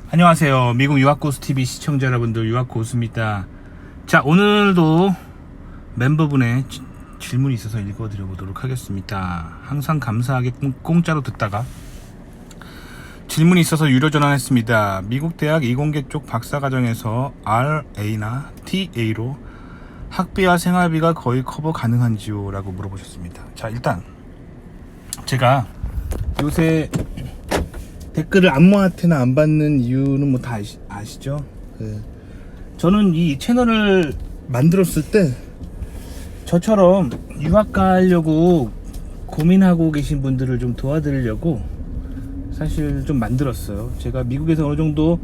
안녕하세요. 미국 유학고수TV 시청자 여러분들, 유학고수입니다. 자, 오늘도 멤버분의 질문이 있어서 읽어드려 보도록 하겠습니다. 항상 감사하게 공짜로 듣다가 질문이 있어서 유료 전환했습니다. 미국 대학 이공계 쪽 박사과정에서 RA나 TA로 학비와 생활비가 거의 커버 가능한지요? 라고 물어보셨습니다. 자, 일단 제가 요새 댓글을 아무한테나 안 받는 이유는 뭐 다 아시죠? 저는 이 채널을 만들었을 때 저처럼 유학 가려고 고민하고 계신 분들을 좀 도와드리려고 사실 좀 만들었어요. 제가 미국에서 어느 정도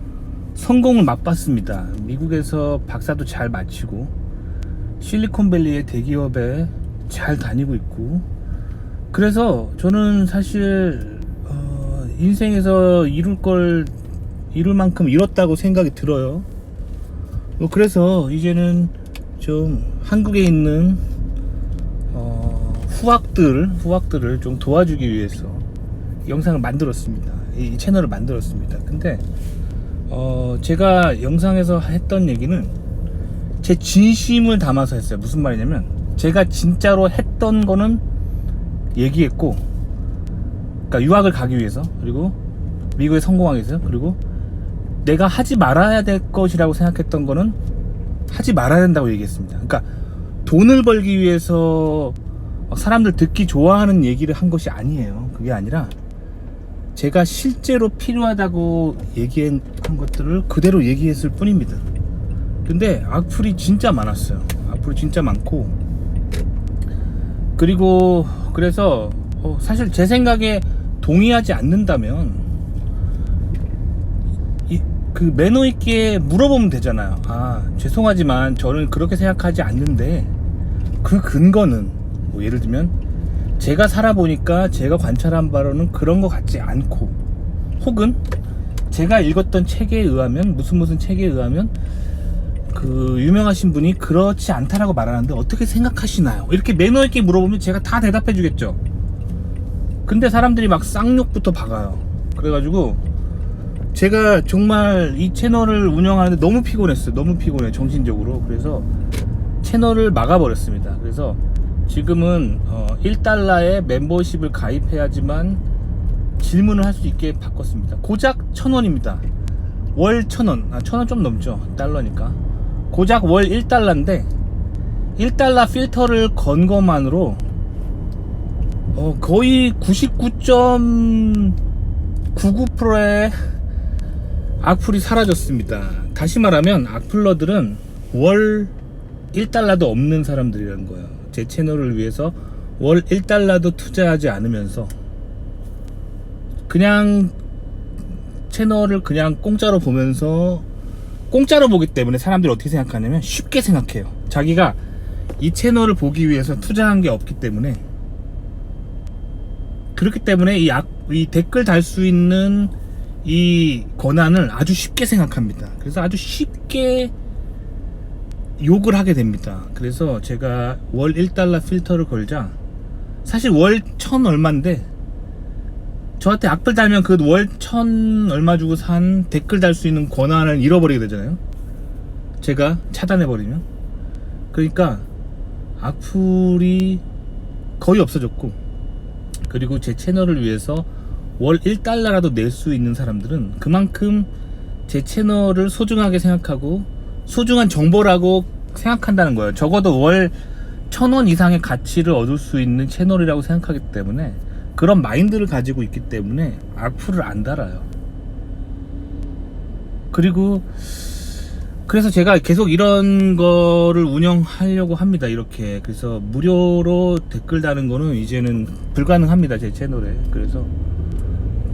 성공을 맛봤습니다. 미국에서 박사도 잘 마치고 실리콘밸리의 대기업에 잘 다니고 있고, 그래서 저는 사실 인생에서 이룰 만큼 이뤘다고 생각이 들어요. 그래서 이제는 좀 한국에 있는 후학들을 좀 도와주기 위해서 영상을 만들었습니다. 이 채널을 만들었습니다. 근데 제가 영상에서 했던 얘기는 제 진심을 담아서 했어요. 무슨 말이냐면, 제가 진짜로 했던 거는 얘기했고, 그러니까 유학을 가기 위해서, 그리고 미국에 성공하기 위해서, 그리고 내가 하지 말아야 될 것이라고 생각했던 거는 하지 말아야 된다고 얘기했습니다. 그러니까 돈을 벌기 위해서 사람들 듣기 좋아하는 얘기를 한 것이 아니에요. 그게 아니라 제가 실제로 필요하다고 얘기한 것들을 그대로 얘기했을 뿐입니다. 근데 악플이 진짜 많았어요. 악플이 진짜 많고, 그리고 그래서 사실 제 생각에 동의하지 않는다면 그 매너 있게 물어보면 되잖아요. 죄송하지만 저는 그렇게 생각하지 않는데 그 근거는, 뭐 예를 들면 제가 살아보니까 제가 관찰한 바로는 그런 것 같지 않고, 혹은 제가 읽었던 책에 의하면 무슨 책에 의하면 그 유명하신 분이 그렇지 않다라고 말하는데 어떻게 생각하시나요? 이렇게 매너 있게 물어보면 제가 다 대답해 주겠죠. 근데 사람들이 막 쌍욕부터 박아요. 그래가지고 제가 정말 이 채널을 운영하는데 너무 피곤했어요. 너무 피곤해, 정신적으로. 그래서 채널을 막아버렸습니다. 그래서 지금은 $1에 멤버십을 가입해야지만 질문을 할 수 있게 바꿨습니다. 고작 1,000원입니다. 월 1,000원. 1,000원 좀 넘죠, 달러니까. 고작 월 $1인데 $1 필터를 건 것만으로 거의 99.99%의 악플이 사라졌습니다. 다시 말하면 악플러들은 월 $1도 없는 사람들이라는 거예요. 제 채널을 위해서 월 $1도 투자하지 않으면서 그냥 채널을 그냥 공짜로 보면서, 공짜로 보기 때문에 사람들이 어떻게 생각하냐면 쉽게 생각해요. 자기가 이 채널을 보기 위해서 투자한 게 없기 때문에, 그렇기 때문에 이 댓글 달 수 있는 이 권한을 아주 쉽게 생각합니다. 그래서 아주 쉽게 욕을 하게 됩니다. 그래서 제가 월 $1 필터를 걸자, 사실 월 1,000 얼마인데 저한테 악플 달면 그 월 1,000 얼마 주고 산 댓글 달 수 있는 권한을 잃어버리게 되잖아요, 제가 차단해버리면. 그러니까 악플이 거의 없어졌고, 그리고 제 채널을 위해서 월 $1라도 낼 수 있는 사람들은 그만큼 제 채널을 소중하게 생각하고 소중한 정보라고 생각한다는 거예요. 적어도 월 1,000원 이상의 가치를 얻을 수 있는 채널이라고 생각하기 때문에, 그런 마인드를 가지고 있기 때문에 악플을 안 달아요. 그래서 제가 계속 이런 거를 운영하려고 합니다. 이렇게. 그래서 무료로 댓글 다는 거는 이제는 불가능합니다, 제 채널에. 그래서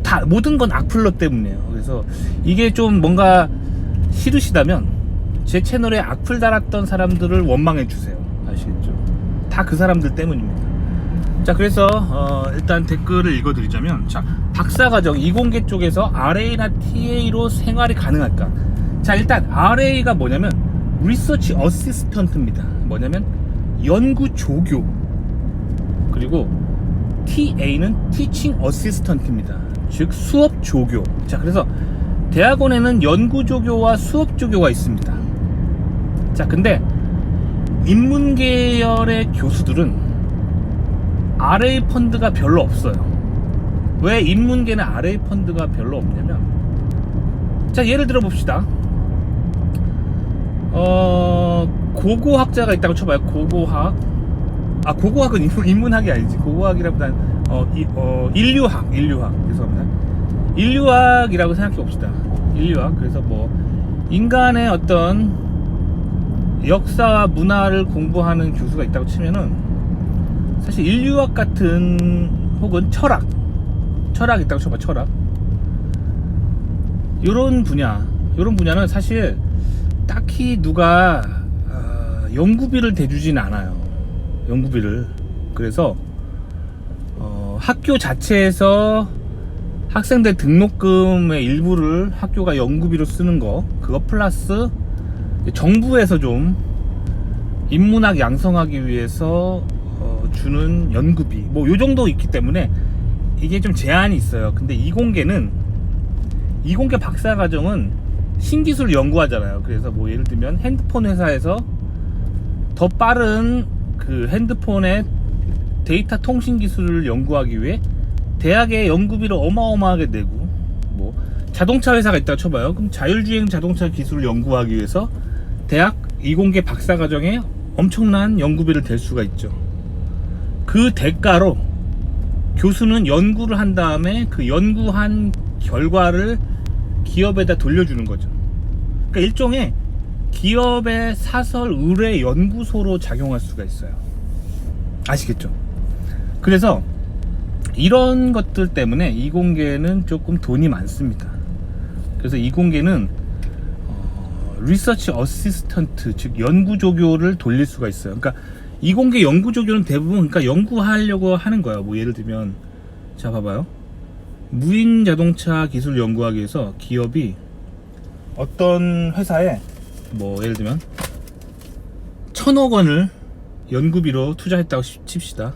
다 모든 건 악플러 때문이에요. 그래서 이게 좀 뭔가 싫으시다면 제 채널에 악플 달았던 사람들을 원망해 주세요. 아시겠죠? 다 그 사람들 때문입니다. 자, 그래서 일단 댓글을 읽어드리자면, 자, 박사과정 이공계 쪽에서 RA나 TA로 생활이 가능할까? 자, 일단 RA가 뭐냐면 리서치 어시스턴트입니다. 뭐냐면 연구 조교. 그리고 TA는 티칭 어시스턴트입니다. 즉 수업 조교. 자, 그래서 대학원에는 연구조교와 수업조교가 있습니다. 자, 근데 인문계열의 교수들은 RA 펀드가 별로 없어요. 왜 인문계는 RA 펀드가 별로 없냐면, 자, 예를 들어 봅시다. 고고학자가 있다고 쳐봐요. 고고학. 고고학은 인문학이 아니지. 고고학이라보다는 인류학. 죄송합니다. 인류학이라고 생각해 봅시다. 인류학. 그래서 뭐 인간의 어떤 역사와 문화를 공부하는 교수가 있다고 치면은, 사실 인류학 같은, 혹은 철학 있다고 쳐봐. 철학. 요런 분야는 사실 딱히 누가 연구비를 대주진 않아요. 연구비를. 그래서 학교 자체에서 학생들 등록금의 일부를 학교가 연구비로 쓰는 거, 그거 플러스 정부에서 좀 인문학 양성하기 위해서 주는 연구비, 뭐 요 정도 있기 때문에 이게 좀 제한이 있어요. 근데 이공계 박사과정은 신기술을 연구하잖아요. 그래서 뭐 예를 들면 핸드폰 회사에서 더 빠른 그 핸드폰의 데이터 통신 기술을 연구하기 위해 대학에 연구비를 어마어마하게 내고, 뭐 자동차 회사가 있다고 쳐봐요. 그럼 자율주행 자동차 기술을 연구하기 위해서 대학 이공계 박사과정에 엄청난 연구비를 댈 수가 있죠. 그 대가로 교수는 연구를 한 다음에 그 연구한 결과를 기업에다 돌려주는 거죠. 그러니까 일종의 기업의 사설 의뢰 연구소로 작용할 수가 있어요. 아시겠죠? 그래서 이런 것들 때문에 이공계는 조금 돈이 많습니다. 그래서 이공계는 리서치 어시스턴트, 즉 연구조교를 돌릴 수가 있어요. 그러니까 이공계 연구조교는 대부분 그러니까 연구하려고 하는 거예요. 뭐 예를 들면, 자 봐봐요. 무인 자동차 기술 연구하기 위해서 기업이 어떤 회사에 뭐 예를 들면 1,000억 원을 연구비로 투자했다고 칩시다.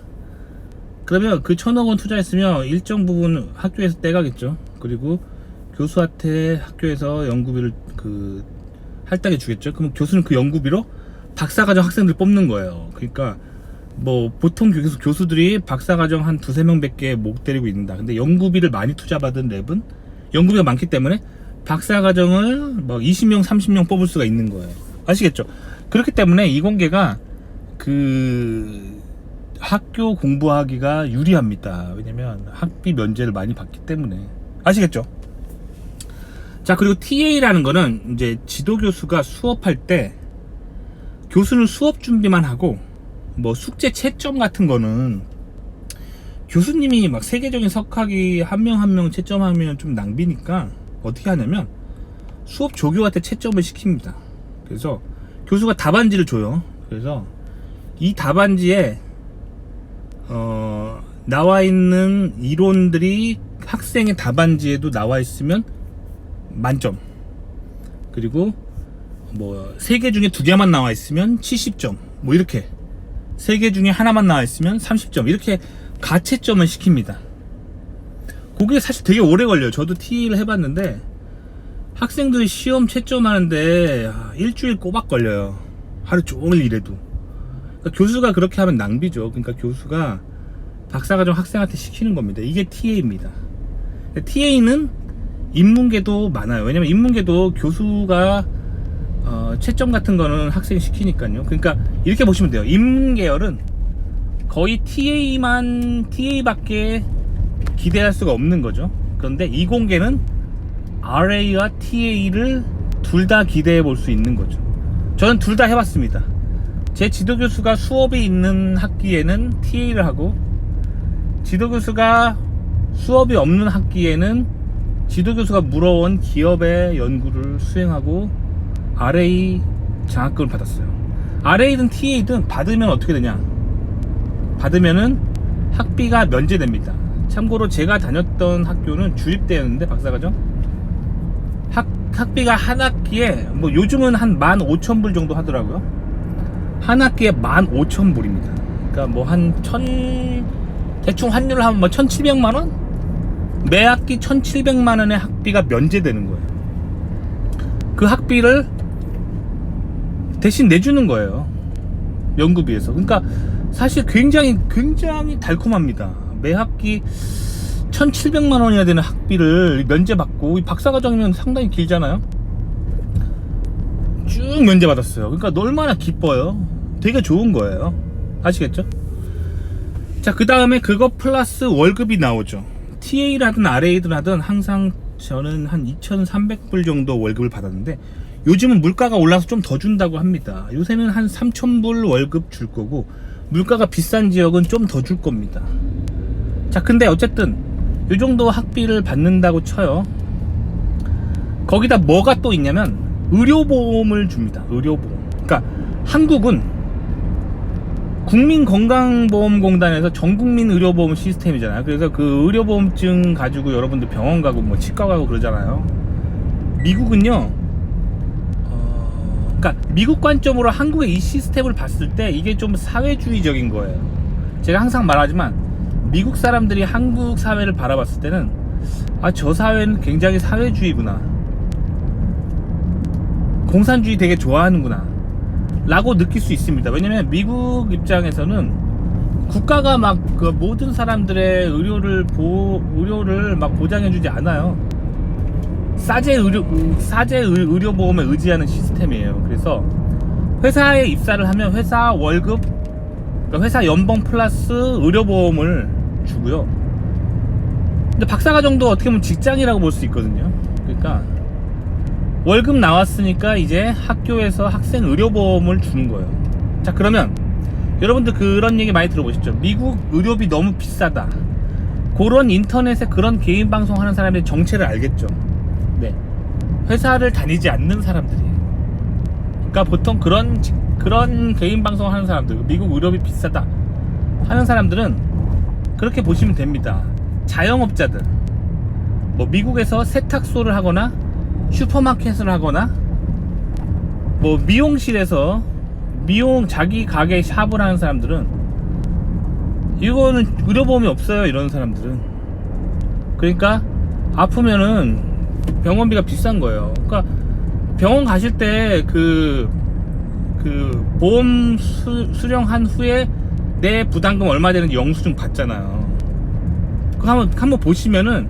그러면 그 1,000억 원 투자했으면 일정 부분 학교에서 떼가겠죠. 그리고 교수한테 학교에서 연구비를 할당해 주겠죠. 그럼 교수는 그 연구비로 박사과정 학생들 뽑는 거예요. 그러니까 뭐 보통 교수들이 박사과정 한 2-3명 밖에 못 데리고 있는다. 근데 연구비를 많이 투자받은 랩은 연구비가 많기 때문에 박사과정을 뭐 20명 30명 뽑을 수가 있는 거예요. 아시겠죠? 그렇기 때문에 이공계가 학교 공부하기가 유리합니다. 왜냐면 학비 면제를 많이 받기 때문에. 아시겠죠? 자, 그리고 TA라는 거는 이제 지도교수가 수업할 때 교수는 수업 준비만 하고, 뭐 숙제 채점 같은 거는 교수님이 막 세계적인 석학이 한 명 한 명 채점하면 좀 낭비니까 어떻게 하냐면 수업 조교한테 채점을 시킵니다. 그래서 교수가 답안지를 줘요. 그래서 이 답안지에 나와 있는 이론들이 학생의 답안지에도 나와 있으면 만점. 그리고 뭐 3개 중에 2개만 나와 있으면 70점. 뭐 이렇게 3개 중에 하나만 나와 있으면 30점. 이렇게 가채점을 시킵니다. 그게 사실 되게 오래 걸려요. 저도 TA를 해봤는데 학생들이 시험 채점하는데 일주일 꼬박 걸려요. 하루 종일 일해도. 그러니까 교수가 그렇게 하면 낭비죠. 그러니까 교수가 박사과정 학생한테 시키는 겁니다. 이게 TA입니다. TA는 인문계도 많아요. 왜냐면 인문계도 교수가 채점 같은 거는 학생이 시키니까요. 그러니까 이렇게 보시면 돼요. 인문계열은 거의 TA밖에 기대할 수가 없는 거죠. 그런데 이공계는 RA와 TA를 둘 다 기대해 볼 수 있는 거죠. 저는 둘 다 해봤습니다. 제 지도교수가 수업이 있는 학기에는 TA를 하고, 지도교수가 수업이 없는 학기에는 지도교수가 물어온 기업의 연구를 수행하고 RA 장학금을 받았어요. RA든 TA든 받으면 어떻게 되냐? 받으면은 학비가 면제됩니다. 참고로 제가 다녔던 학교는 주립대였는데 박사과정 학비가 한 학기에 뭐 요즘은 한 15,000불 정도 하더라고요. 한 학기에 15,000불입니다. 그러니까 뭐 대충 환율을 하면 뭐 1,700만원? 매 학기 1,700만원의 학비가 면제되는 거예요. 그 학비를 대신 내주는 거예요. 연구비에서. 그러니까 사실 굉장히 달콤합니다. 매 학기 1,700만 원이나 되는 학비를 면제받고, 박사과정이면 상당히 길잖아요. 쭉 면제받았어요. 그러니까 얼마나 기뻐요. 되게 좋은 거예요. 아시겠죠? 자, 그 다음에 그거 플러스 월급이 나오죠. TA를 하든 RA를 하든 항상 저는 한 2,300불 정도 월급을 받았는데, 요즘은 물가가 올라서 좀 더 준다고 합니다. 요새는 한 3,000불 월급 줄 거고, 물가가 비싼 지역은 좀 더 줄 겁니다. 자, 근데 어쨌든 요 정도 학비를 받는다고 쳐요. 거기다 뭐가 또 있냐면 의료보험을 줍니다. 의료보험. 그러니까 한국은 국민건강보험공단에서 전국민 의료보험 시스템이잖아요. 그래서 그 의료보험증 가지고 여러분들 병원 가고 뭐 치과 가고 그러잖아요. 미국은요, 그러니까 미국 관점으로 한국의 이 시스템을 봤을 때 이게 좀 사회주의적인 거예요. 제가 항상 말하지만 미국 사람들이 한국 사회를 바라봤을 때는, 아, 저 사회는 굉장히 사회주의구나, 공산주의 되게 좋아하는구나 라고 느낄 수 있습니다. 왜냐면 미국 입장에서는 국가가 막 그 모든 사람들의 의료를 막 보장해주지 않아요. 싸제 의료보험에 의지하는 시스템이에요. 그래서 회사에 입사를 하면 회사 월급, 그러니까 회사 연봉 플러스 의료보험을 주고요. 근데 박사과정도 어떻게 보면 직장이라고 볼 수 있거든요. 그러니까 월급 나왔으니까 이제 학교에서 학생 의료보험을 주는 거예요. 자, 그러면 여러분들 그런 얘기 많이 들어보셨죠? 미국 의료비 너무 비싸다. 그런 인터넷에 그런 개인 방송 하는 사람의 정체를 알겠죠? 네, 회사를 다니지 않는 사람들이에요. 그러니까 보통 그런 개인 방송 하는 사람들, 미국 의료비 비싸다 하는 사람들은 그렇게 보시면 됩니다. 자영업자들, 뭐 미국에서 세탁소를 하거나 슈퍼마켓을 하거나 뭐 미용실에서 자기 가게 샵을 하는 사람들은 이거는 의료보험이 없어요. 이런 사람들은. 그러니까 아프면은 병원비가 비싼 거예요. 그러니까 병원 가실 때 그 보험 수령한 후에 내 부담금 얼마 되는지 영수증 받잖아요. 그거 한번 보시면은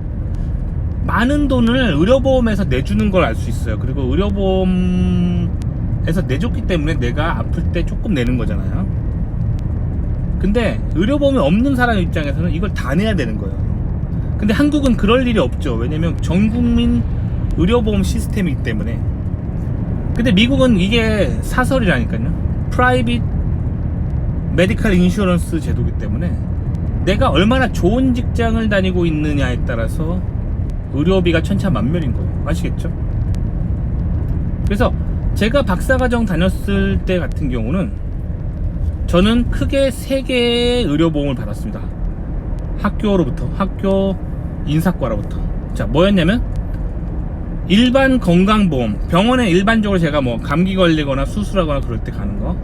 많은 돈을 의료보험에서 내주는 걸 알 수 있어요. 그리고 의료보험에서 내줬기 때문에 내가 아플 때 조금 내는 거잖아요. 근데 의료보험이 없는 사람 입장에서는 이걸 다 내야 되는 거예요. 근데 한국은 그럴 일이 없죠. 왜냐면 전국민 의료보험 시스템이기 때문에. 근데 미국은 이게 사설이라니까요. 프라이빗 메디컬 인슈런스 제도이기 때문에 내가 얼마나 좋은 직장을 다니고 있느냐에 따라서 의료비가 천차만별인 거예요. 아시겠죠? 그래서 제가 박사과정 다녔을 때 같은 경우는 저는 크게 3개의 의료보험을 받았습니다. 학교 인사과로부터. 자, 뭐였냐면 일반 건강보험, 병원에 일반적으로 제가 뭐 감기 걸리거나 수술하거나 그럴 때 가는 거,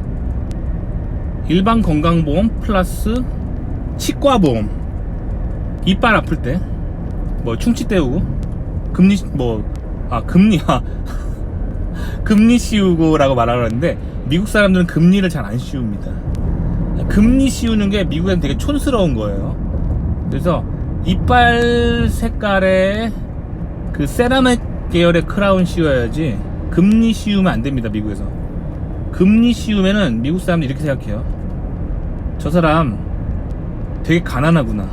일반 건강보험 플러스 치과보험, 이빨 아플 때 뭐 충치 때우고 금리 씌우고라고 말하는데 미국 사람들은 금리를 잘 안 씌웁니다. 금리 씌우는 게 미국엔 되게 촌스러운 거예요. 그래서 이빨 색깔의 그 세라믹 계열의 크라운 씌워야지 금리 씌우면 안 됩니다. 미국에서 금리 씌우면은 미국 사람들이 이렇게 생각해요. 저 사람 되게 가난하구나,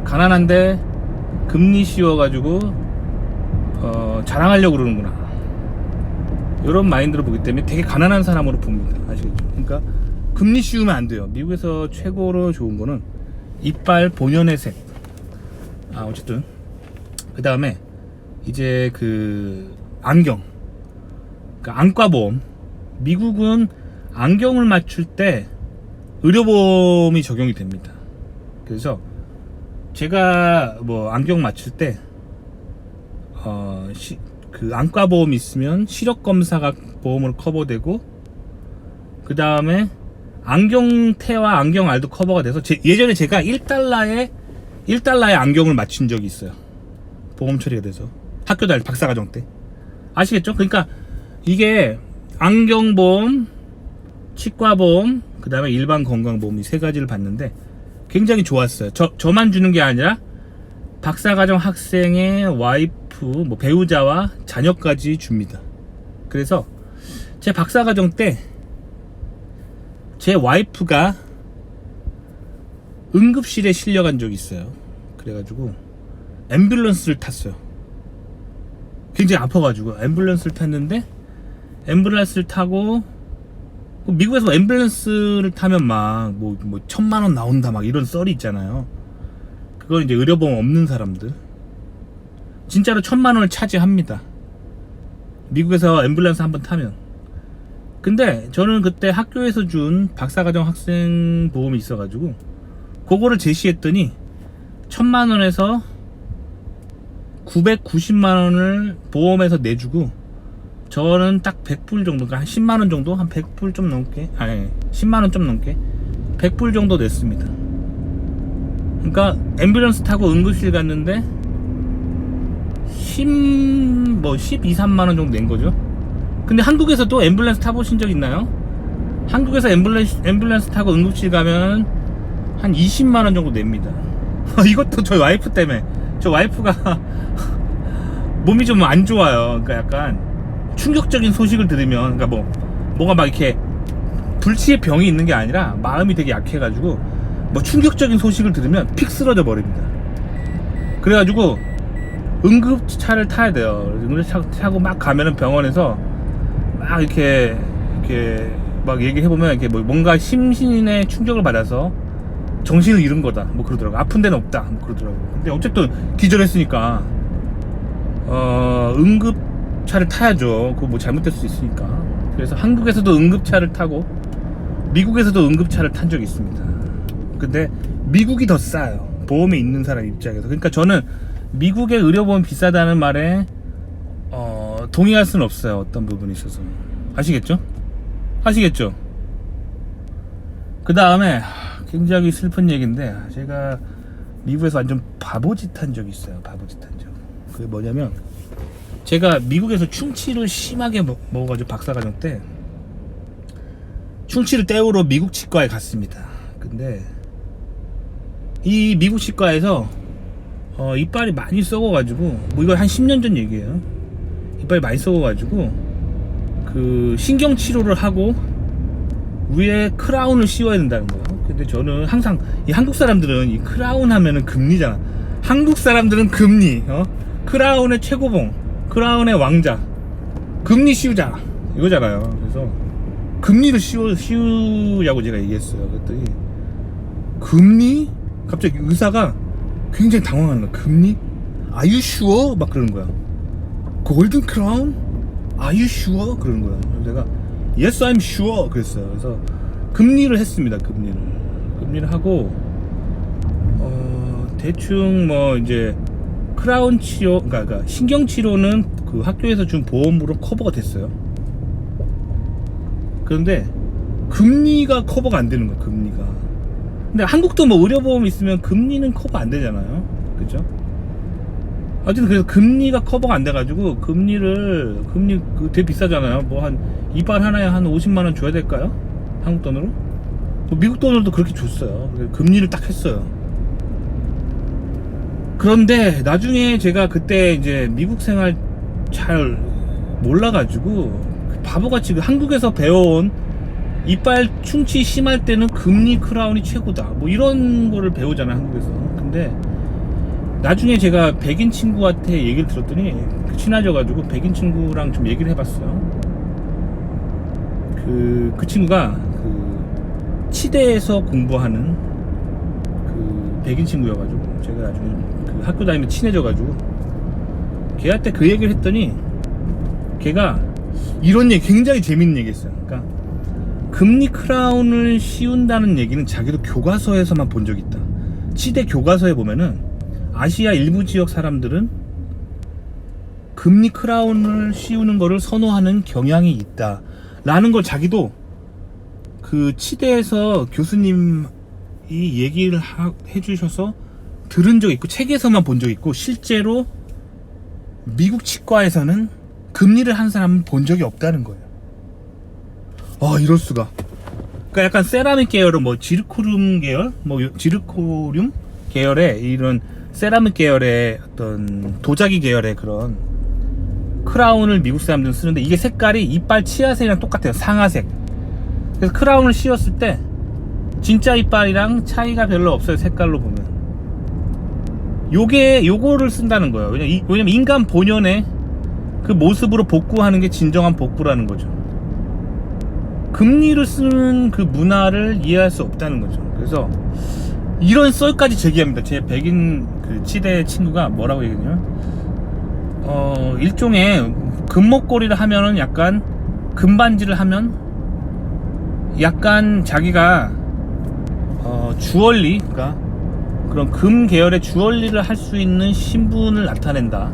가난한데 금리 씌워가지고 자랑하려고 그러는구나, 이런 마인드로 보기 때문에 되게 가난한 사람으로 봅니다. 아시겠죠? 그러니까 금리 씌우면 안 돼요. 미국에서 최고로 좋은 거는 이빨 본연의 색. 어쨌든 그 다음에 이제 그 안경, 그러니까 안과보험. 미국은 안경을 맞출 때 의료보험이 적용이 됩니다. 그래서 제가 뭐 안경 맞출 때 그 안과보험이 있으면 시력검사가 보험으로 커버되고, 그 다음에 안경테와 안경알도 커버가 돼서 예전에 제가 1달러에 안경을 맞춘 적이 있어요. 보험 처리가 돼서 학교 다닐 박사과정 때. 아시겠죠? 그러니까 이게 안경보험, 치과보험, 그 다음에 일반 건강보험 이 세 가지를 봤는데 굉장히 좋았어요. 저만 주는 게 아니라 박사과정 학생의 와이프, 뭐 배우자와 자녀까지 줍니다. 그래서 제 박사과정 때 제 와이프가 응급실에 실려간 적이 있어요. 그래가지고 앰뷸런스를 탔어요. 굉장히 아파가지고 앰뷸런스를 탔는데, 앰뷸런스를 타고 미국에서 앰뷸런스를 타면 막 뭐 1,000,000원 나온다 막 이런 썰이 있잖아요. 그건 이제 의료보험 없는 사람들. 진짜로 1,000,000원을 차지합니다, 미국에서 앰뷸런스 한번 타면. 근데 저는 그때 학교에서 준 박사과정 학생 보험이 있어가지고 그거를 제시했더니 1,000,000원에서 990만원을 보험에서 내주고 저는 딱 100불 정도, 그러니까 한 10만원 정도, 한 100불 좀 넘게, 아니 10만원 좀 넘게 100불 정도 냈습니다. 그러니까 앰뷸런스 타고 응급실 갔는데 12, 13만원 정도 낸 거죠. 근데 한국에서도 앰뷸런스 타보신 적 있나요? 한국에서 앰뷸런스 타고 응급실 가면 한 20만원 정도 냅니다. 이것도 저희 와이프 때문에. 저 와이프가 몸이 좀 안 좋아요. 그러니까 약간 충격적인 소식을 들으면, 그러니까 뭐가 막 이렇게 불치의 병이 있는 게 아니라 마음이 되게 약해가지고 뭐 충격적인 소식을 들으면 픽 쓰러져 버립니다. 그래가지고 응급차를 타야 돼요. 응급차 타고 막 가면은 병원에서 막 이렇게 막 얘기해보면 이렇게 뭔가 심신의 충격을 받아서 정신을 잃은 거다 뭐 그러더라고. 아픈 데는 없다 뭐 그러더라고. 근데 어쨌든 기절했으니까 응급차를 타야죠. 그거 뭐 잘못될 수 있으니까. 그래서 한국에서도 응급차를 타고 미국에서도 응급차를 탄 적이 있습니다. 근데 미국이 더 싸요, 보험에 있는 사람 입장에서. 그러니까 저는 미국의 의료보험 비싸다는 말에 동의할 수는 없어요, 어떤 부분이 있어서. 아시겠죠? 그 다음에 굉장히 슬픈 얘기인데, 제가 미국에서 완전 바보짓 한 적이 있어요. 바보짓 한 적. 그게 뭐냐면, 제가 미국에서 충치를 심하게 먹어가지고 박사과정 때 충치를 때우러 미국 치과에 갔습니다. 근데 이 미국 치과에서 이빨이 많이 썩어가지고, 뭐 이거 한 10년 전 얘기예요. 이빨이 많이 썩어가지고 그 신경치료를 하고 위에 크라운을 씌워야 된다는 거예요. 근데 저는 항상 이 한국 사람들은 이 크라운 하면은 금리잖아. 한국 사람들은 금리, 크라운의 최고봉, 크라운의 왕자, 금리 씌우자 이거잖아요. 그래서 금리를 씌우자고 제가 얘기했어요. 그랬더니 금리? 갑자기 의사가 굉장히 당황하는 거야. 금리? Are you sure? 막 그러는 거야. 골든 크라운? Are you sure? 그러는 거야. 그래서 제가 Yes, I'm sure. 그랬어요. 그래서 금리를 했습니다. 금리를 하고 대충 뭐 이제 크라운 치료, 그러니까 신경 치료는 그 학교에서 준 보험으로 커버가 됐어요. 그런데 금리가 커버가 안 되는 거야. 금리가. 근데 한국도 뭐 의료보험 있으면 금리는 커버 안 되잖아요. 그죠? 어쨌든 그래서 금리가 커버가 안 돼가지고 금리 되게 비싸잖아요. 뭐 한 이빨 하나에 한 50만원 줘야 될까요? 한국 돈으로? 뭐 미국 돈으로도 그렇게 줬어요. 그래서 금리를 딱 했어요. 그런데 나중에 제가 그때 이제 미국 생활 잘 몰라가지고 바보같이 한국에서 배워온 이빨 충치 심할 때는 금리 크라운이 최고다 뭐 이런 거를 배우잖아, 한국에서. 근데 나중에 제가 백인 친구한테 얘기를 들었더니 친해져가지고 백인 친구랑 좀 얘기를 해봤어요. 그 친구가 그 치대에서 공부하는 그 백인 친구여가지고 제가 나중에 그 학교 다니면 친해져가지고 걔한테 그 얘기를 했더니 걔가 이런 얘기, 굉장히 재밌는 얘기 했어요. 그러니까 금리 크라운을 씌운다는 얘기는 자기도 교과서에서만 본 적 있다. 치대 교과서에 보면은 아시아 일부 지역 사람들은 금리 크라운을 씌우는 거를 선호하는 경향이 있다 라는 걸 자기도 그 치대에서 교수님이 얘기를 해주셔서 들은 적 있고 책에서만 본 적 있고 실제로 미국 치과에서는 금리를 한 사람은 본 적이 없다는 거예요. 이럴 수가. 그러니까 약간 세라믹 계열은 뭐 지르코륨 계열, 뭐 지르코륨 계열의 이런 세라믹 계열의 어떤 도자기 계열의 그런 크라운을 미국 사람들은 쓰는데, 이게 색깔이 이빨 치아색이랑 똑같아요. 상아색. 그래서 크라운을 씌웠을 때 진짜 이빨이랑 차이가 별로 없어요. 색깔로 보면. 요거를 쓴다는 거예요. 왜냐면 인간 본연의 그 모습으로 복구하는 게 진정한 복구라는 거죠. 금리를 쓰는 그 문화를 이해할 수 없다는 거죠. 그래서 이런 썰까지 제기합니다. 제 백인 그 치대 친구가 뭐라고 얘기했냐면, 일종의 금목걸이를 하면은 약간 금반지를 하면 약간 자기가 주얼리, 그러니까 그런 금 계열의 주얼리를 할 수 있는 신분을 나타낸다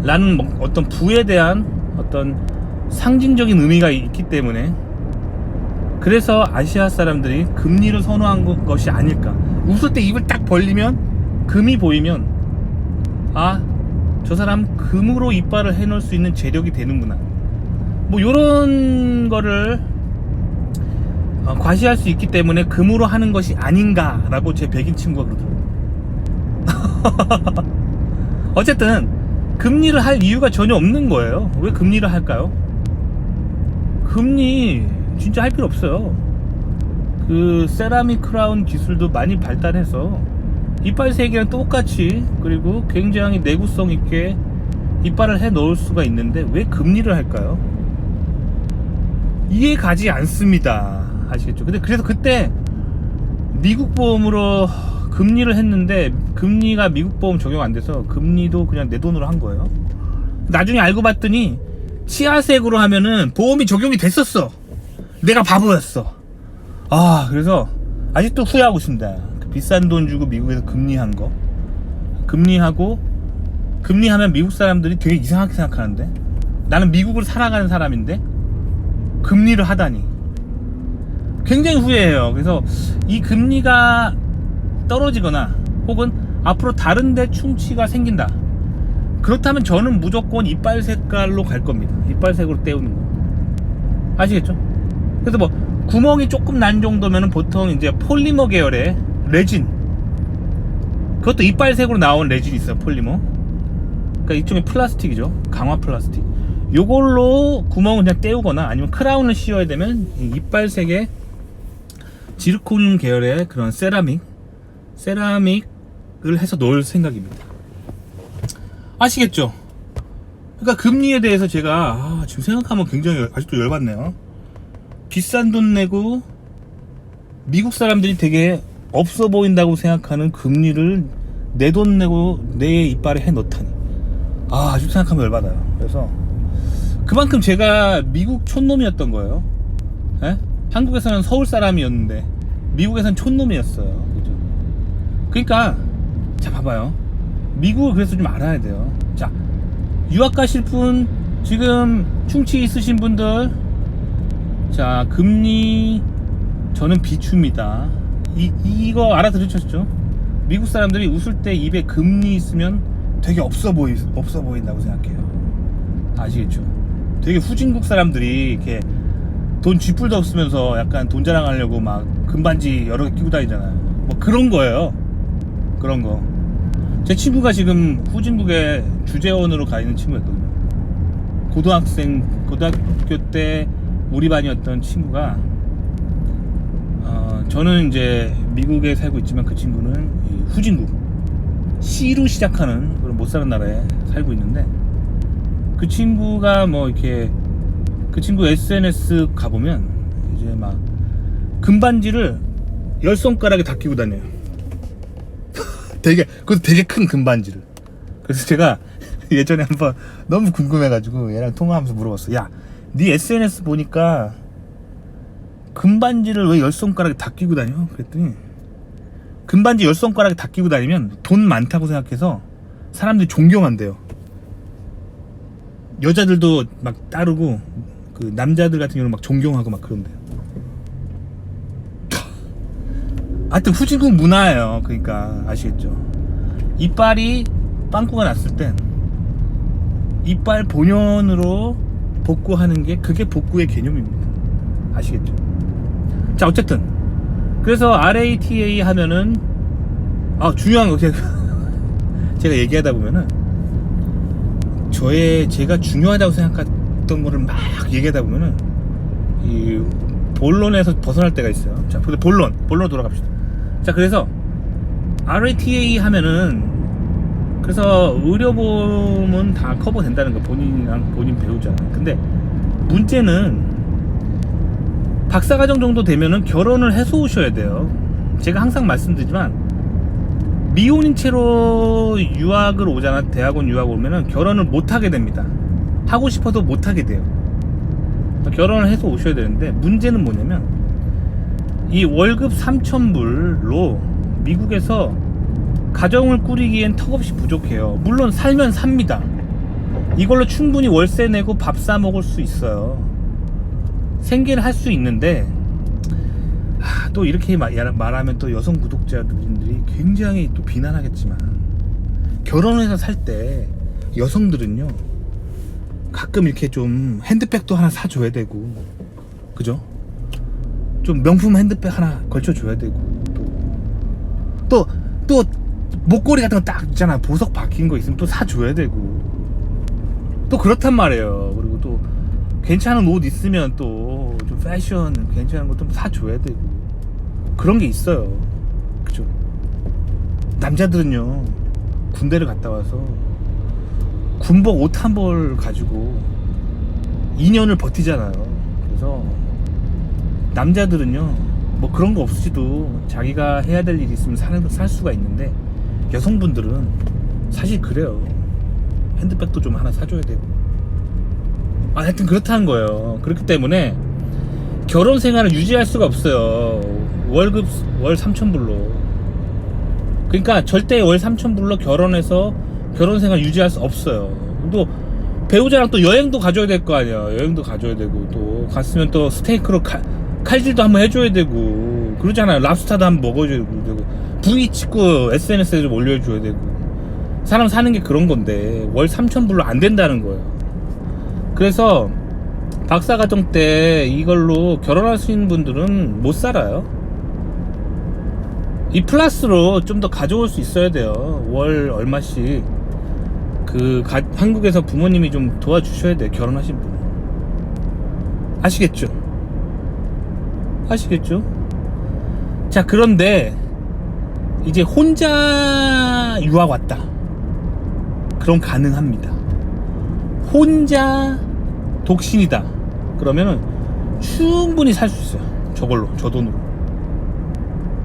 라는 어떤 부에 대한 어떤 상징적인 의미가 있기 때문에, 그래서 아시아 사람들이 금리를 선호한 것이 아닐까. 웃을 때 입을 딱 벌리면 금이 보이면, 아, 저 사람 금으로 이빨을 해놓을 수 있는 재력이 되는구나, 뭐 요런 거를 과시할 수 있기 때문에 금으로 하는 것이 아닌가 라고 제 백인 친구가 그러더라고요. 어쨌든 금리를 할 이유가 전혀 없는 거예요. 왜 금리를 할까요? 금리 진짜 할 필요 없어요. 그 세라믹 크라운 기술도 많이 발달해서 이빨 색이랑 똑같이, 그리고 굉장히 내구성 있게 이빨을 해 넣을 수가 있는데 왜 금리를 할까요? 이해 가지 않습니다. 아시겠죠? 근데 그래서 그때 미국 보험으로 금리를 했는데 금리가 미국 보험 적용 안 돼서 금리도 그냥 내 돈으로 한 거예요. 나중에 알고 봤더니 치아색으로 하면은 보험이 적용이 됐었어. 내가 바보였어. 그래서 아직도 후회하고 있습니다. 그 비싼 돈 주고 미국에서 금리한 거. 금리하면 미국 사람들이 되게 이상하게 생각하는데, 나는 미국을 살아가는 사람인데 금리를 하다니 굉장히 후회해요. 그래서 이 금리가 떨어지거나 혹은 앞으로 다른데 충치가 생긴다, 그렇다면 저는 무조건 이빨 색깔로 갈 겁니다. 이빨색으로 때우는 거. 아시겠죠? 그래서 뭐 구멍이 조금 난 정도면은 보통 이제 폴리머 계열의 레진, 그것도 이빨색으로 나온 레진이 있어요. 폴리머. 그러니까 일종의 플라스틱이죠. 강화 플라스틱. 요걸로 구멍을 그냥 때우거나 아니면 크라운을 씌워야 되면 이빨색의 지르코늄 계열의 그런 세라믹을 해서 넣을 생각입니다. 아시겠죠? 그러니까 금리에 대해서 제가 지금 생각하면 굉장히 아직도 열받네요. 비싼 돈 내고 미국 사람들이 되게 없어 보인다고 생각하는 금리를 내 돈 내고 내 이빨에 해 넣다니, 아직도 생각하면 열받아요. 그래서 그만큼 제가 미국 촌놈이었던 거예요. 에? 한국에서는 서울 사람이었는데 미국에서는 촌놈이었어요. 그죠? 그러니까 자, 봐봐요. 미국을 그래서 좀 알아야 돼요. 자, 유학 가실 분, 지금 충치 있으신 분들, 자, 금리 저는 비추입니다. 이거 알아들으셨죠? 미국 사람들이 웃을 때 입에 금리 있으면 되게 없어 보인다고 생각해요. 아시겠죠? 되게 후진국 사람들이 이렇게 돈 쥐뿔도 없으면서 약간 돈 자랑하려고 막 금반지 여러 개 끼고 다니잖아요. 뭐 그런 거예요. 그런 거. 제 친구가 지금 후진국에 주재원으로 가 있는 친구가 있거든요. 고등학교 때 우리 반이었던 친구가, 저는 이제 미국에 살고 있지만 그 친구는 후진국 C로 시작하는 그런 못 사는 나라에 살고 있는데, 그 친구가 뭐 이렇게 그 친구 SNS 가보면 이제 막 금반지를 10손가락에 다 끼고 다녀요. 그것도 되게 큰 금반지를. 그래서 제가 예전에 한번 너무 궁금해가지고 얘랑 통화하면서 물어봤어. 야, 네 SNS 보니까 금반지를 왜 10손가락에 다 끼고 다녀? 그랬더니 금반지 10손가락에 다 끼고 다니면 돈 많다고 생각해서 사람들이 존경한대요. 여자들도 막 따르고 그 남자들 같은 경우는 막 존경하고 막 그런대요. 하여튼 후진국 문화예요. 그러니까 아시겠죠? 이빨이 빵꾸가 났을 땐 이빨 본연으로 복구하는 게 그게 복구의 개념입니다. 아시겠죠? 자, 어쨌든 그래서 RATA 하면은 중요한 거 제가 얘기하다 보면은 제가 중요하다고 생각했던 거를 막 얘기하다 보면은 이 본론에서 벗어날 때가 있어요. 자, 본론으로 돌아갑시다. 자, 그래서 RATA 하면은 그래서 의료보험은 다 커버된다는 거, 본인 배우자. 근데 문제는 박사과정 정도 되면은 결혼을 해서 오셔야 돼요. 제가 항상 말씀드리지만 미혼인 채로 유학을 오잖아. 대학원 유학 오면은 결혼을 못 하게 됩니다. 하고 싶어도 못 하게 돼요. 결혼을 해서 오셔야 되는데 문제는 뭐냐면 이 월급 3,000불로 미국에서 가정을 꾸리기엔 턱없이 부족해요. 물론 살면 삽니다. 이걸로 충분히 월세 내고 밥 사 먹을 수 있어요. 생계를 할 수 있는데 또 이렇게 말하면 또 여성 구독자들이 굉장히 또 비난하겠지만 결혼해서 살 때 여성들은요 가끔 이렇게 좀 핸드백도 하나 사줘야 되고, 그죠? 좀 명품 핸드백 하나 걸쳐줘야 되고, 또 목걸이 같은 거 딱 있잖아. 보석 박힌 거 있으면 또 사줘야 되고, 또 그렇단 말이에요. 그리고 또 괜찮은 옷 있으면 또 좀 패션 괜찮은 거 좀 사줘야 되고, 그런 게 있어요. 그죠? 남자들은요 군대를 갔다 와서 군복 옷 한 벌 가지고 2년을 버티잖아요. 그래서 남자들은요 뭐 그런 거 없이도 자기가 해야 될 일이 있으면 살 수가 있는데, 여성분들은 사실 그래요. 핸드백도 좀 하나 사줘야 되고, 하여튼 그렇다는 거예요. 그렇기 때문에 결혼 생활을 유지할 수가 없어요. 월 3,000불로. 그러니까 절대 월 3,000불로 결혼해서 결혼 생활 유지할 수 없어요. 또 배우자랑 또 여행도 가줘야 될 거 아니야. 여행도 가줘야 되고, 또 갔으면 또 스테이크로 칼질도 한번 해줘야 되고 그러잖아요. 랍스타도 한번 먹어줘야 되고, V 찍고 SNS에 좀 올려줘야 되고. 사람 사는 게 그런 건데 월 3,000불로 안 된다는 거예요. 그래서 박사과정 때 이걸로 결혼하시는 분들은 못 살아요. 이 플러스로 좀 더 가져올 수 있어야 돼요. 월 얼마씩 한국에서 부모님이 좀 도와주셔야 돼요. 결혼하신 분. 아시겠죠? 자, 그런데 이제 혼자 유학 왔다. 그럼 가능합니다. 혼자 독신이다. 그러면은 충분히 살 수 있어요. 저 돈으로.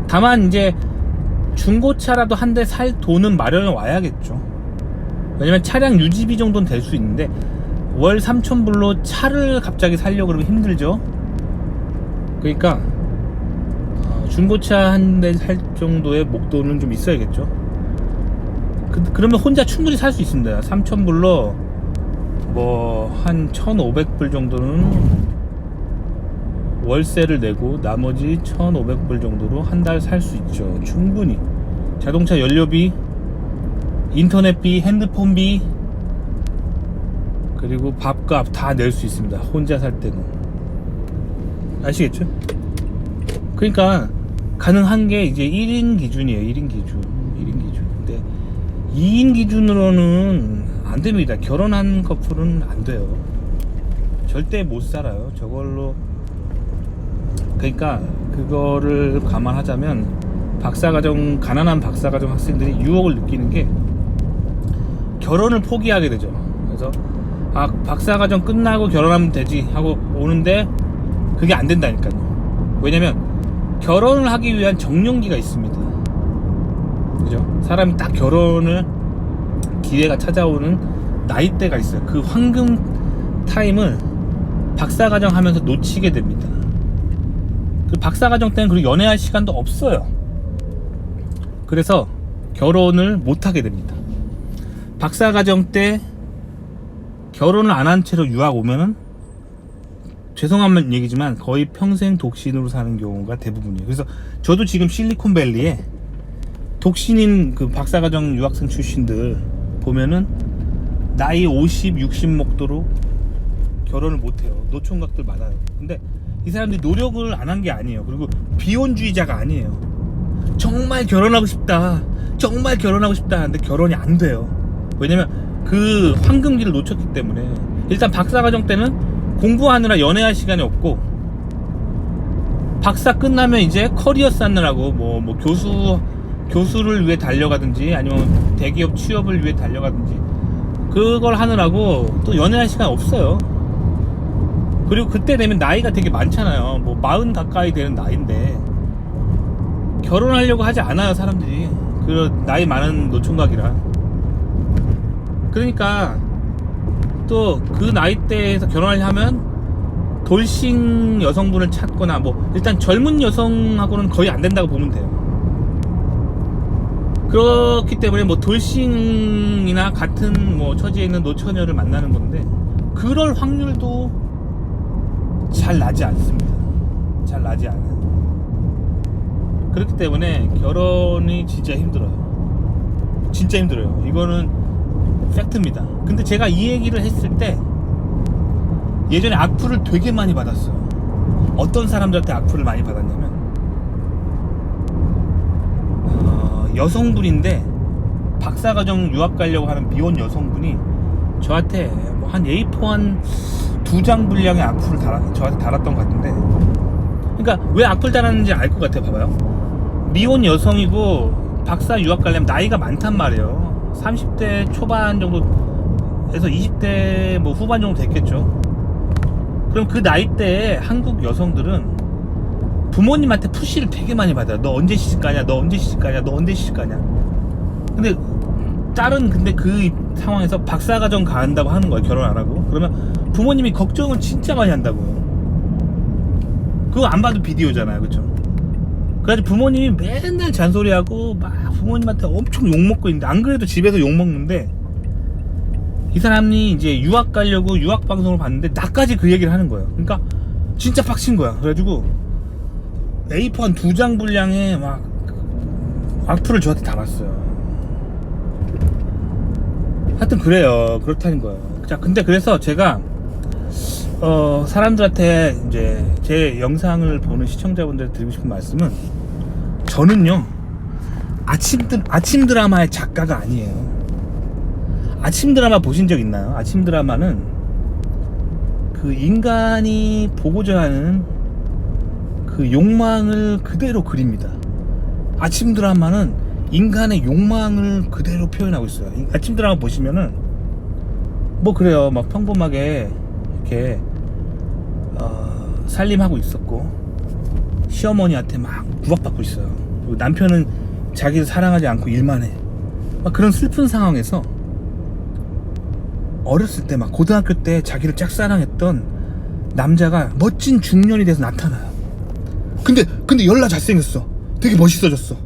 다만 이제 중고차라도 한 대 살 돈은 마련해 와야겠죠. 왜냐면 차량 유지비 정도는 될 수 있는데 월 3,000불로 차를 갑자기 살려고 그러면 힘들죠. 그러니까 중고차 한 대 살 정도의 목돈은 좀 있어야겠죠. 그러면 혼자 충분히 살 수 있습니다. 3,000불로 뭐 한 1,500불 정도는 월세를 내고 나머지 1,500불 정도로 한 달 살 수 있죠. 충분히. 자동차 연료비, 인터넷비, 핸드폰비, 그리고 밥값 다 낼 수 있습니다. 혼자 살 때는. 아시겠죠? 그러니까 가능한 게 이제 1인 기준이에요. 1인 기준. 근데 2인 기준으로는 안 됩니다. 결혼한 커플은 안 돼요. 절대 못 살아요. 저걸로. 그러니까 그거를 감안하자면 가난한 박사과정 학생들이 유혹을 느끼는 게 결혼을 포기하게 되죠. 그래서 박사과정 끝나고 결혼하면 되지 하고 오는데 그게 안 된다니까요. 왜냐면 결혼을 하기 위한 정년기가 있습니다. 그죠? 사람이 딱 결혼을 기회가 찾아오는 나이대가 있어요. 그 황금 타임을 박사과정 하면서 놓치게 됩니다. 그 박사과정 때는 그리고 연애할 시간도 없어요. 그래서 결혼을 못하게 됩니다. 박사과정 때 결혼을 안 한 채로 유학 오면은 죄송한 얘기지만 거의 평생 독신으로 사는 경우가 대부분이에요. 그래서 저도 지금 실리콘밸리에 독신인 그 박사과정 유학생 출신들 보면은 나이 50, 60 먹도록 결혼을 못해요. 노총각들 많아요. 근데 이 사람들이 노력을 안 한 게 아니에요. 그리고 비혼주의자가 아니에요. 정말 결혼하고 싶다, 정말 결혼하고 싶다 하는데 결혼이 안 돼요. 왜냐면 그 황금기를 놓쳤기 때문에. 일단 박사과정 때는 공부하느라 연애할 시간이 없고, 박사 끝나면 이제 커리어 쌓느라고 뭐 교수를 위해 달려가든지 아니면 대기업 취업을 위해 달려가든지 그걸 하느라고 또 연애할 시간 없어요. 그리고 그때 되면 나이가 되게 많잖아요. 뭐 40 가까이 되는 나이인데 결혼하려고 하지 않아요, 사람들이. 그 나이 많은 노총각이라. 그러니까 또 그 나이대에서 결혼하려면 돌싱 여성분을 찾거나, 뭐 일단 젊은 여성하고는 거의 안 된다고 보면 돼요. 그렇기 때문에 뭐 돌싱이나 같은 뭐 처지에 있는 노처녀를 만나는 건데, 그럴 확률도 잘 나지 않습니다. 잘 나지 않아요. 그렇기 때문에 결혼이 진짜 힘들어요. 진짜 힘들어요. 이거는 팩트입니다. 근데 제가 이 얘기를 했을 때 예전에 악플을 되게 많이 받았어요. 어떤 사람들한테 악플을 많이 받았냐면, 여성분인데 박사과정 유학 가려고 하는 미혼 여성분이 저한테 뭐 한 A4 한 2장 분량의 악플을 저한테 달았던 것 같은데, 그러니까 왜 악플 달았는지 알 것 같아요. 봐봐요. 미혼 여성이고 박사 유학 가려면 나이가 많단 말이에요. 30대 초반 정도에서 20대 뭐 후반 정도 됐겠죠. 그럼 그 나이대에 한국 여성들은 부모님한테 푸시를 되게 많이 받아요. 너 언제 시집가냐, 너 언제 시집가냐, 너 언제 시집가냐. 근데 딸은 근데 그 상황에서 박사과정 간다고 하는 거예요. 결혼 안 하고. 그러면 부모님이 걱정을 진짜 많이 한다고요. 그거 안 봐도 비디오잖아요, 그쵸? 그래가지고 부모님이 맨날 잔소리하고 막 부모님한테 엄청 욕먹고 있는데, 안 그래도 집에서 욕먹는데 이 사람이 이제 유학 가려고 유학 방송을 봤는데 나까지 그 얘기를 하는 거예요. 그러니까 진짜 빡친 거야. 그래가지고 A4 한 2장 분량의 막 악플을 저한테 달았어요. 하여튼 그래요. 그렇다는 거예요. 자, 근데 그래서 제가 사람들한테 이제 제 영상을 보는 시청자분들한테 드리고 싶은 말씀은, 저는요 아침 드라마의 작가가 아니에요. 아침 드라마 보신 적 있나요? 아침 드라마는 그 인간이 보고자 하는 그 욕망을 그대로 그립니다. 아침 드라마는 인간의 욕망을 그대로 표현하고 있어요. 아침 드라마 보시면은 뭐 그래요. 막 평범하게 이렇게 살림하고 있었고 시어머니한테 막 구박받고 있어요. 그리고 남편은 자기를 사랑하지 않고 일만 해. 막 그런 슬픈 상황에서 어렸을 때 막 고등학교 때 자기를 짝사랑했던 남자가 멋진 중년이 돼서 나타나요. 근데 열나 잘생겼어. 되게 멋있어졌어.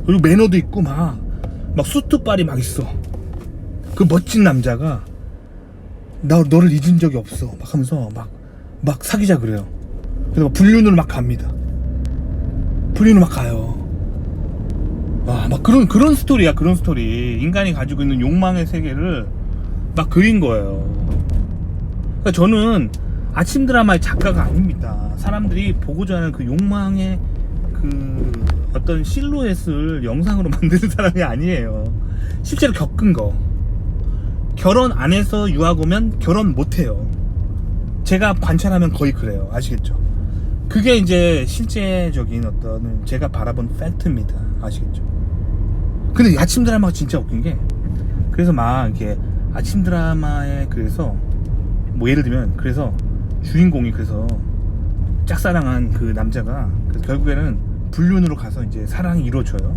그리고 매너도 있고 막 수트빨이 막 있어. 그 멋진 남자가 너를 잊은 적이 없어 막 하면서 막 사귀자 그래요. 그래서 불륜으로 막 갑니다. 불륜으로 막 가요. 막 그런 스토리야. 그런 스토리. 인간이 가지고 있는 욕망의 세계를 막 그린 거예요. 그러니까 저는 아침 드라마의 작가가 아닙니다. 사람들이 보고자 하는 그 욕망의 그 어떤 실루엣을 영상으로 만드는 사람이 아니에요. 실제로 겪은 거. 결혼 안 해서 유학 오면 결혼 못 해요. 제가 관찰하면 거의 그래요. 아시겠죠? 그게 이제 실제적인 어떤 제가 바라본 팩트입니다. 아시겠죠? 근데 아침 드라마가 진짜 웃긴 게, 그래서 막 이렇게 아침 드라마에 그래서 뭐 예를 들면 그래서 주인공이 그래서 짝사랑한 그 남자가 그래서 결국에는 불륜으로 가서 이제 사랑이 이루어져요.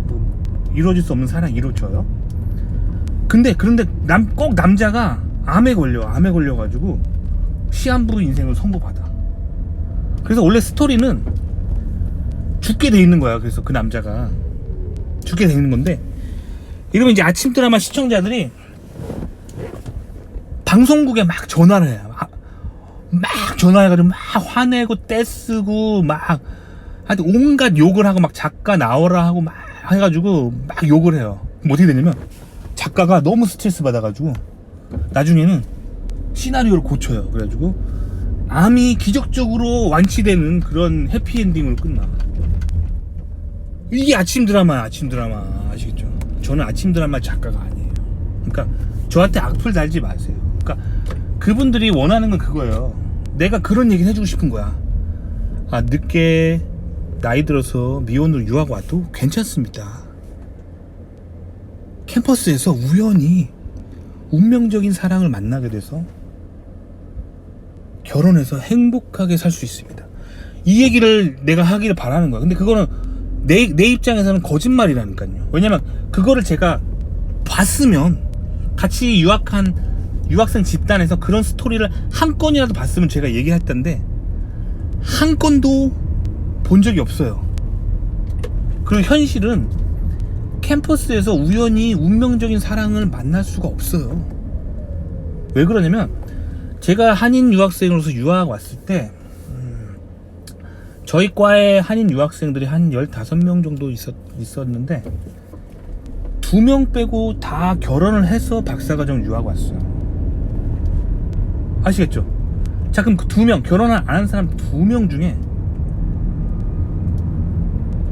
뭐 이루어질 수 없는 사랑이 이루어져요. 그런데 꼭 남자가 암에 걸려가지고 시한부 인생을 선고받아. 그래서 원래 스토리는 죽게 돼 있는 거야. 그래서 그 남자가 죽게 돼 있는 건데, 이러면 이제 아침 드라마 시청자들이 방송국에 막 전화를 해요. 막 전화해가지고 막 화내고 떼쓰고 막 하여튼 온갖 욕을 하고 막 작가 나오라 하고 막 해가지고 막 욕을 해요. 그럼 어떻게 되냐면 작가가 너무 스트레스 받아가지고 나중에는 시나리오를 고쳐요. 그래가지고 암이 기적적으로 완치되는 그런 해피엔딩으로 끝나. 이게 아침 드라마야. 아침 드라마. 아시겠죠? 저는 아침 드라마 작가가 아니에요. 그러니까 저한테 악플 달지 마세요. 그러니까 그분들이 원하는 건 그거예요. 내가 그런 얘기를 해주고 싶은 거야. 아, 늦게 나이 들어서 미혼으로 유학 와도 괜찮습니다. 캠퍼스에서 우연히 운명적인 사랑을 만나게 돼서 결혼해서 행복하게 살 수 있습니다. 이 얘기를 내가 하기를 바라는 거야. 근데 그거는 내 입장에서는 거짓말이라니까요. 왜냐면 그거를 제가 봤으면, 같이 유학한 유학생 집단에서 그런 스토리를 한 건이라도 봤으면 제가 얘기할 텐데 한 건도 본 적이 없어요. 그리고 현실은 캠퍼스에서 우연히 운명적인 사랑을 만날 수가 없어요. 왜 그러냐면, 제가 한인 유학생으로서 유학 왔을 때 저희 과에 한인 유학생들이 한 15명 정도 있었는데 2명 빼고 다 결혼을 해서 박사과정 유학 왔어요. 아시겠죠? 자, 그럼 그 2명, 결혼을 안 한 사람 2명 중에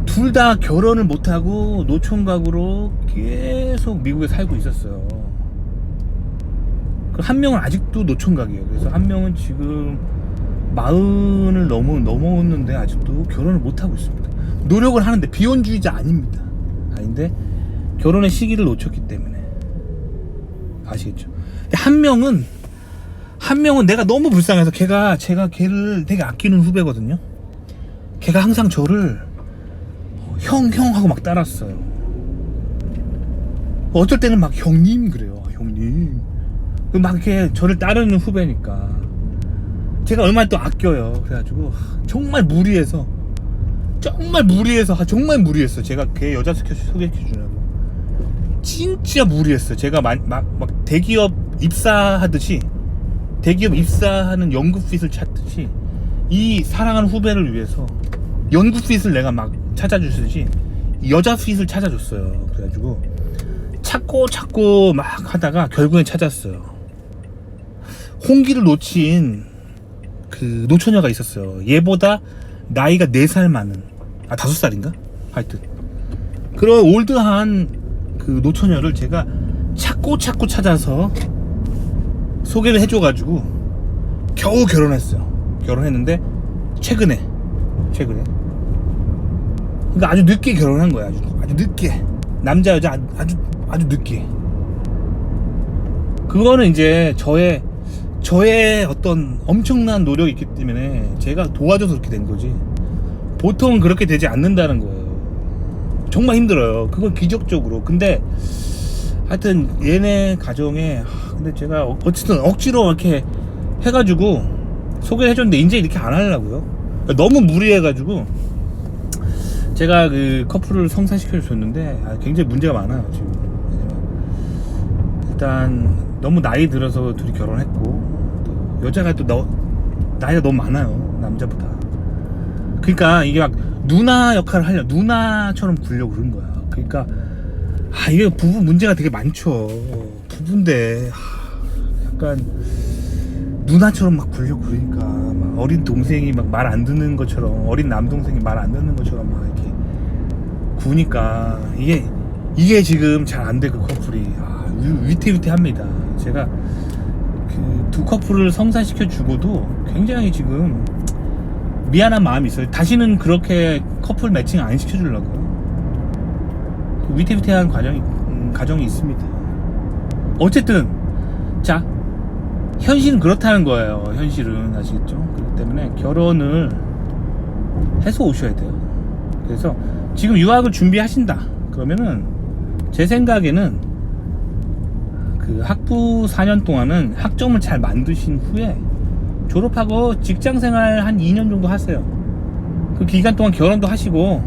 둘 다 결혼을 못하고 노총각으로 계속 미국에 살고 있었어요. 그 한 명은 아직도 노총각이에요. 그래서 한 명은 지금 40을 넘었는데 아직도 결혼을 못하고 있습니다. 노력을 하는데, 비혼주의자 아닙니다. 아닌데 결혼의 시기를 놓쳤기 때문에. 아시겠죠? 한 명은 내가 너무 불쌍해서, 제가 걔를 되게 아끼는 후배거든요. 걔가 항상 저를 형 하고 막 따랐어요. 어떨 때는 막 형님 그래요. 형님. 막 이렇게 저를 따르는 후배니까 제가 얼마나 또 아껴요. 그래가지고 정말 무리해서 제가 걔 여자 소개시켜주냐고 진짜 무리했어요. 제가 막 대기업 입사하듯이, 대기업 입사하는 연구핏을 찾듯이 이 사랑하는 후배를 위해서 연구핏을 내가 막 찾아주듯이 여자 핏을 찾아줬어요. 그래가지고 찾고 막 하다가 결국엔 찾았어요. 홍기를 놓친 그 노처녀가 있었어요. 얘보다 나이가 4살 많은, 5살인가? 하여튼 그런 올드한 그 노처녀를 제가 찾고 찾아서 소개를 해줘가지고 겨우 결혼했어요. 결혼했는데 최근에 그러니까 아주 늦게 결혼한 거야. 아주 늦게. 남자 여자 아주 늦게. 그거는 이제 저의 어떤 엄청난 노력이 있기 때문에 제가 도와줘서 그렇게 된 거지, 보통은 그렇게 되지 않는다는 거예요. 정말 힘들어요. 그건 기적적으로. 근데 하여튼 얘네 가정에, 근데 제가 어쨌든 억지로 이렇게 해가지고 소개를 해줬는데 이제 이렇게 안 하려고요. 너무 무리해가지고 제가 그 커플을 성사시켜 줬는데 굉장히 문제가 많아요 지금. 일단 너무 나이 들어서 둘이 결혼했고, 또 여자가 또 나이가 너무 많아요, 남자보다. 그러니까 이게 막 누나 역할을 하려, 누나처럼 굴려고 그런 거야. 그러니까 이게 부부 문제가 되게 많죠. 부부인데 약간 누나처럼 막 굴려고 그러니까, 막 어린 동생이 막 말 안 듣는 것처럼, 어린 남동생이 말 안 듣는 것처럼 막 이렇게 구니까 이게 지금 잘 안 돼. 그 커플이 위태위태합니다. 제가 그 두 커플을 성사시켜 주고도 굉장히 지금 미안한 마음이 있어요. 다시는 그렇게 커플 매칭 안 시켜주려고요. 위태위태한 가정이 있습니다. 어쨌든 자, 현실은 그렇다는 거예요. 현실은. 아시겠죠? 그렇기 때문에 결혼을 해서 오셔야 돼요. 그래서 지금 유학을 준비하신다 그러면은 제 생각에는 그 학부 4년 동안은 학점을 잘 만드신 후에 졸업하고 직장생활 한 2년 정도 하세요. 그 기간 동안 결혼도 하시고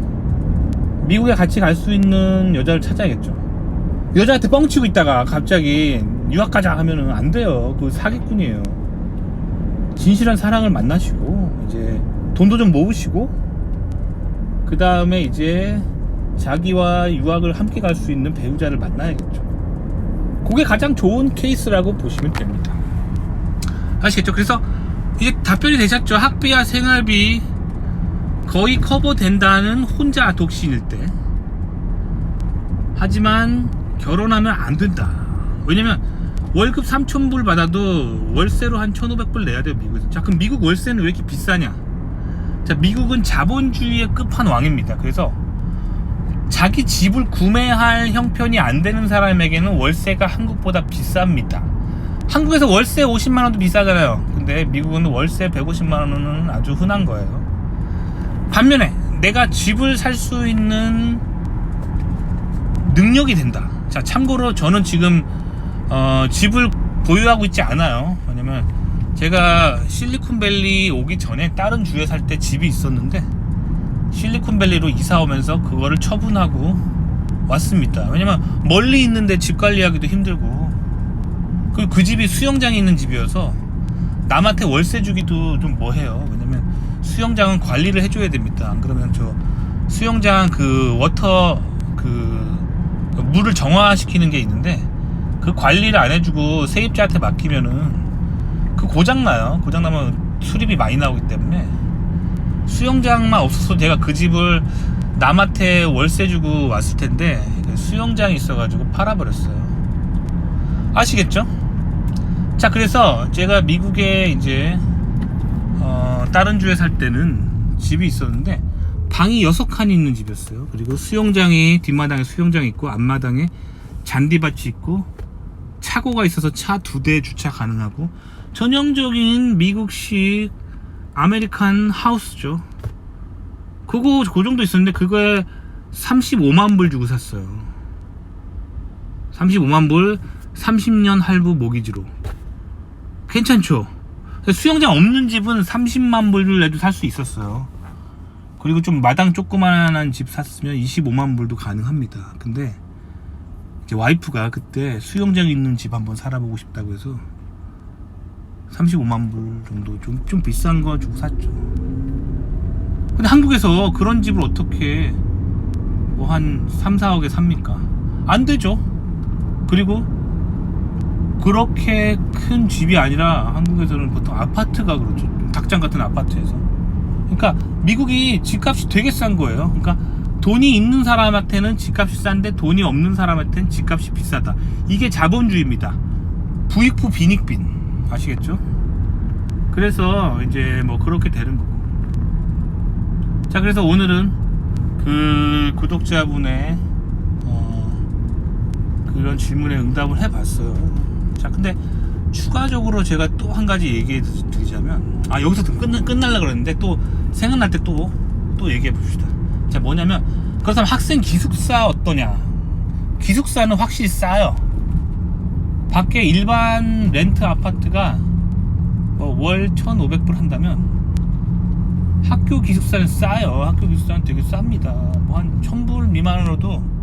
미국에 같이 갈 수 있는 여자를 찾아야겠죠. 여자한테 뻥치고 있다가 갑자기 유학 가자 하면은 안 돼요. 그 사기꾼이에요. 진실한 사랑을 만나시고 이제 돈도 좀 모으시고, 그 다음에 이제 자기와 유학을 함께 갈 수 있는 배우자를 만나야겠죠. 그게 가장 좋은 케이스라고 보시면 됩니다. 아시겠죠? 그래서 이제 답변이 되셨죠? 학비와 생활비 거의 커버된다는 혼자 독신일 때. 하지만 결혼하면 안 된다. 왜냐면 월급 3,000불 받아도 월세로 한 1,500불 내야 돼요, 미국에서. 자, 그럼 미국 월세는 왜 이렇게 비싸냐? 자, 미국은 자본주의의 끝판왕입니다. 그래서 자기 집을 구매할 형편이 안 되는 사람에게는 월세가 한국보다 비쌉니다. 한국에서 월세 50만원도 비싸잖아요. 근데 미국은 월세 150만원은 아주 흔한 거예요. 반면에 내가 집을 살 수 있는 능력이 된다. 자, 참고로 저는 지금 집을 보유하고 있지 않아요. 왜냐면 제가 실리콘밸리 오기 전에 다른 주에 살 때 집이 있었는데 실리콘밸리로 이사 오면서 그거를 처분하고 왔습니다. 왜냐면 멀리 있는데 집 관리하기도 힘들고, 그리고 그 집이 수영장이 있는 집이어서 남한테 월세 주기도 좀 뭐해요. 왜냐면 수영장은 관리를 해줘야 됩니다. 안 그러면 저 수영장 그 워터 그 물을 정화시키는 게 있는데 그 관리를 안 해주고 세입자한테 맡기면은 그 고장나요. 고장나면 수리비 많이 나오기 때문에 수영장만 없어서 제가 그 집을 남한테 월세 주고 왔을 텐데 수영장이 있어가지고 팔아버렸어요. 아시겠죠? 자, 그래서 제가 미국에 이제 다른 주에 살 때는 집이 있었는데 방이 6칸이 있는 집이었어요. 그리고 수영장이 뒷마당에 수영장이 있고 앞마당에 잔디밭이 있고 차고가 있어서 차 2대 주차 가능하고 전형적인 미국식 아메리칸 하우스죠. 그거 그 정도 있었는데 그거에 35만 불 주고 샀어요. 35만 불 30년 할부 모기지로. 괜찮죠? 수영장 없는 집은 30만 불을 내도 살 수 있었어요. 그리고 좀 마당 조그만한 집 샀으면 25만 불도 가능합니다. 근데 이제 와이프가 그때 수영장 있는 집 한번 살아보고 싶다고 해서 35만 불 정도 좀 비싼 거 주고 샀죠. 근데 한국에서 그런 집을 어떻게 뭐 한 3, 4억에 삽니까? 안 되죠. 그리고 그렇게 큰 집이 아니라 한국에서는 보통 아파트가 그렇죠. 닭장 같은 아파트에서. 그러니까 미국이 집값이 되게 싼 거예요. 그러니까 돈이 있는 사람한테는 집값이 싼데 돈이 없는 사람한테는 집값이 비싸다. 이게 자본주의입니다. 부익부 빈익빈. 아시겠죠? 그래서 이제 뭐 그렇게 되는 거고. 자, 그래서 오늘은 그 구독자분의 그런 질문에 응답을 해봤어요. 자, 근데 추가적으로 제가 또 한 가지 얘기해 드리자면, 여기서 끝날라 그랬는데 또 생각날 때 또 얘기해 봅시다. 자, 뭐냐면 그렇다면 학생 기숙사 어떠냐? 기숙사는 확실히 싸요. 밖에 일반 렌트 아파트가 월 1,500불 한다면 학교 기숙사는 싸요. 학교 기숙사는 되게 쌉니다. 뭐 한 1,000불 미만으로도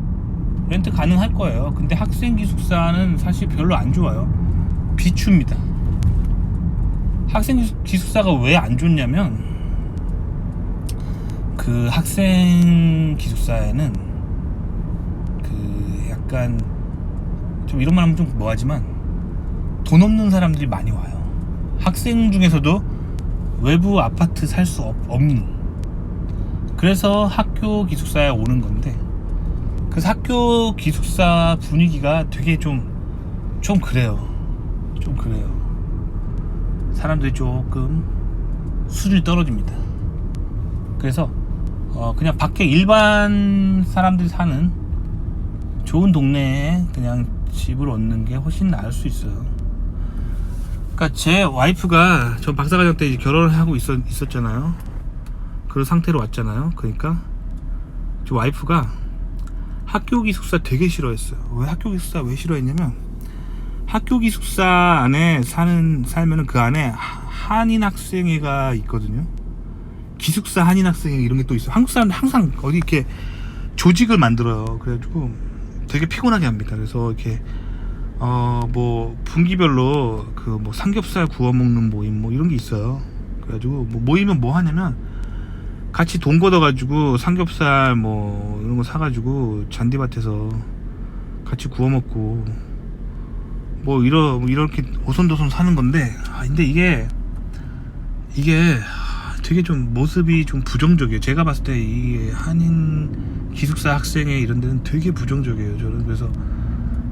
렌트 가능할 거예요. 근데 학생 기숙사는 사실 별로 안 좋아요. 비춥니다. 학생 기숙사가 왜 안 좋냐면 그 학생 기숙사에는 그 약간 좀 이런 말 하면 좀 뭐하지만 돈 없는 사람들이 많이 와요. 학생 중에서도 외부 아파트 살 수 없는, 그래서 학교 기숙사에 오는 건데, 그래서 학교 기숙사 분위기가 되게 좀 그래요. 좀 그래요. 사람들이 조금 수준이 떨어집니다. 그래서 그냥 밖에 일반 사람들이 사는 좋은 동네에 그냥 집을 얻는 게 훨씬 나을 수 있어요. 그러니까 제 와이프가 전 박사과정 때 이제 결혼을 하고 있었잖아요. 그런 상태로 왔잖아요. 그러니까 제 와이프가 학교 기숙사 되게 싫어했어요. 왜 학교 기숙사 왜 싫어했냐면, 학교 기숙사 안에 살면은 그 안에 한인 학생회가 있거든요. 기숙사 한인 학생회 이런 게 또 있어요. 한국 사람들 항상 어디 이렇게 조직을 만들어요. 그래가지고 되게 피곤하게 합니다. 그래서 이렇게 뭐 분기별로 그 뭐 삼겹살 구워 먹는 모임 뭐 이런 게 있어요. 그래가지고 뭐 모이면 뭐 하냐면 같이 돈 걷어가지고 삼겹살 뭐 이런 거 사가지고 잔디밭에서 같이 구워 먹고 뭐 이렇게 오손도손 사는 건데, 근데 이게 되게 좀 모습이 좀 부정적이에요. 제가 봤을 때 이 한인 기숙사 학생회 이런 데는 되게 부정적이에요. 저는 그래서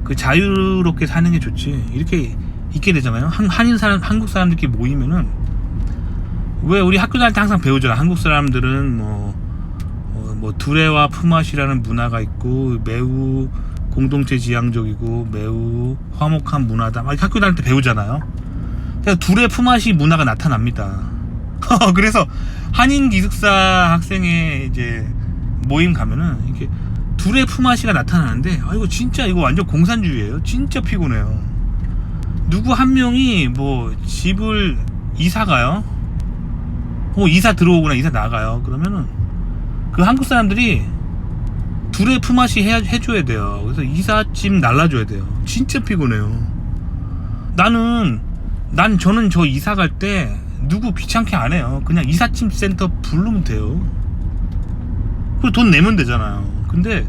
그 자유롭게 사는 게 좋지, 이렇게 있게 되잖아요. 한국 사람들끼리 모이면은, 왜 우리 학교 다닐 때 항상 배우잖아. 한국 사람들은 뭐 두레와 품앗이라는 문화가 있고 매우 공동체 지향적이고 매우 화목한 문화다, 막 학교 다닐 때 배우잖아요. 그래서 두레 품앗이 문화가 나타납니다. 그래서 한인 기숙사 학생회 이제 모임 가면은 이렇게 두레 품앗이가 나타나는데, 이거 진짜 이거 완전 공산주의예요. 진짜 피곤해요. 누구 한 명이 뭐 집을 이사 가요. 이사 들어오거나 이사 나가요. 그러면은 그 한국 사람들이 두레 품앗이 해줘야 돼요. 그래서 이삿짐 날라줘야 돼요. 진짜 피곤해요. 저는 저 이사 갈 때 누구 귀찮게 안 해요. 그냥 이삿짐 센터 부르면 돼요. 그리고 돈 내면 되잖아요. 근데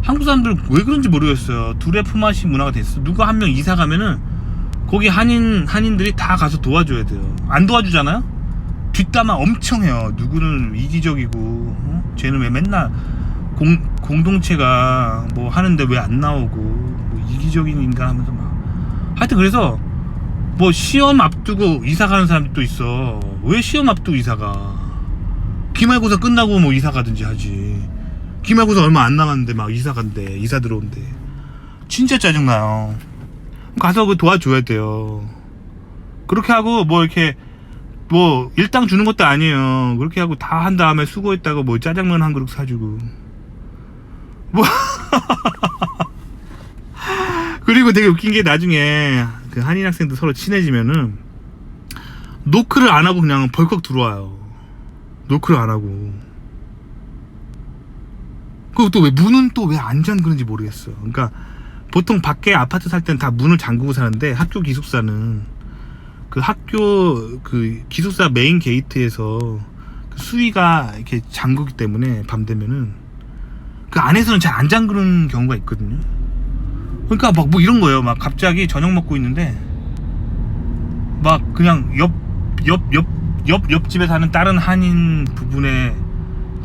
한국 사람들 왜 그런지 모르겠어요. 두레 품앗이 문화가 됐어. 누가 한 명 이사 가면은 거기 한인들이 다 가서 도와줘야 돼요. 안 도와주잖아요? 뒷담화 엄청 해요. 누구는 이기적이고, 쟤는 왜 맨날 공동체가 뭐 하는데 왜 안 나오고, 뭐 이기적인 인간 하면서 막. 하여튼 그래서 뭐 시험 앞두고 이사 가는 사람도 있어. 왜 시험 앞두고 이사 가? 기말고사 끝나고 뭐 이사 가든지 하지. 기말고사 얼마 안 남았는데 막 이사 간대. 이사 들어온대. 진짜 짜증나요. 가서 그 도와줘야 돼요. 그렇게 하고 뭐 이렇게 뭐 일당 주는 것도 아니에요. 그렇게 하고 다 한 다음에 수고했다고 뭐 짜장면 한 그릇 사주고 뭐. 그리고 되게 웃긴 게, 나중에 그 한인 학생들 서로 친해지면은 노크를 안 하고 그냥 벌컥 들어와요. 노크를 안 하고. 그리고 또 왜 문은 또 왜 안 잠그는지 모르겠어. 그러니까 보통 밖에 아파트 살 때는 다 문을 잠그고 사는데, 학교 기숙사는 그 학교 그 기숙사 메인 게이트에서 그 수위가 이렇게 잠그기 때문에 밤 되면은 그 안에서는 잘 안 잠그는 경우가 있거든요. 그러니까 막 뭐 이런 거예요. 막 갑자기 저녁 먹고 있는데 막 그냥 옆집에 사는 다른 한인 부분의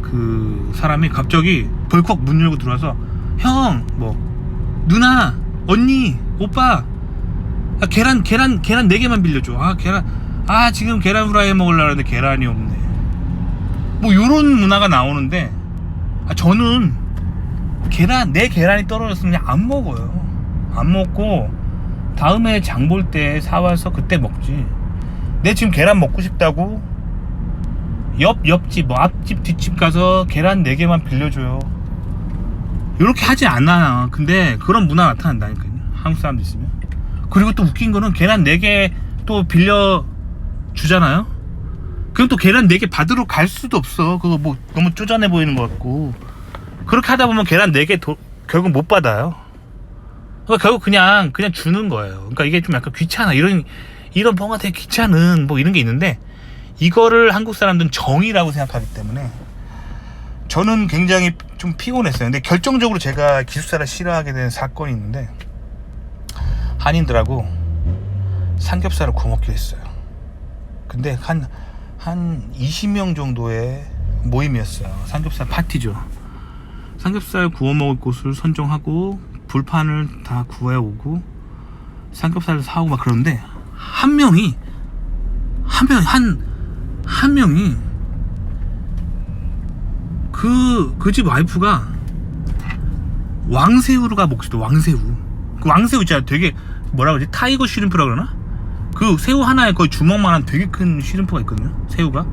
그 사람이 갑자기 벌컥 문 열고 들어와서, 형, 뭐 누나, 언니, 오빠, 계란 4개만 빌려줘. 지금 계란 후라이 먹으려고 하는데 계란이 없네. 뭐 요런 문화가 나오는데, 저는 내 계란이 떨어졌으면 그냥 안 먹어요. 안 먹고 다음에 장 볼 때 사와서 그때 먹지. 내 지금 계란 먹고 싶다고 옆집 뭐 앞집 뒷집 가서 계란 4개만 빌려줘요. 이렇게 하지 않아. 근데 그런 문화 나타난다니까요, 한국 사람들 있으면. 그리고 또 웃긴 거는 계란 4개 또 빌려 주잖아요. 그럼 또 계란 4개 받으러 갈 수도 없어. 그거 뭐 너무 쪼잔해 보이는 것 같고. 그렇게 하다 보면 계란 4개 결국 못 받아요. 그러니까 결국 그냥 주는 거예요. 그러니까 이게 좀 약간 귀찮아. 이런 뭔가 되게 귀찮은 뭐 이런 게 있는데, 이거를 한국 사람들은 정의라고 생각하기 때문에 저는 굉장히 좀 피곤했어요. 근데 결정적으로 제가 기숙사를 싫어하게 된 사건이 있는데, 한인들하고 삼겹살을 구워 먹기로 했어요. 근데 한 20명 정도의 모임이었어요. 삼겹살 파티죠. 삼겹살 구워 먹을 곳을 선정하고 불판을 다 구해오고 삼겹살을 사오고 막 그러는데, 한 명이 그 집 와이프가 왕새우가 먹고 싶다. 왕새우. 그 왕새우 있잖아. 되게 뭐라 그러지? 타이거 쉬림프라 그러나? 그 새우 하나에 거의 주먹만한 되게 큰 쉬림프가 있거든요. 새우가.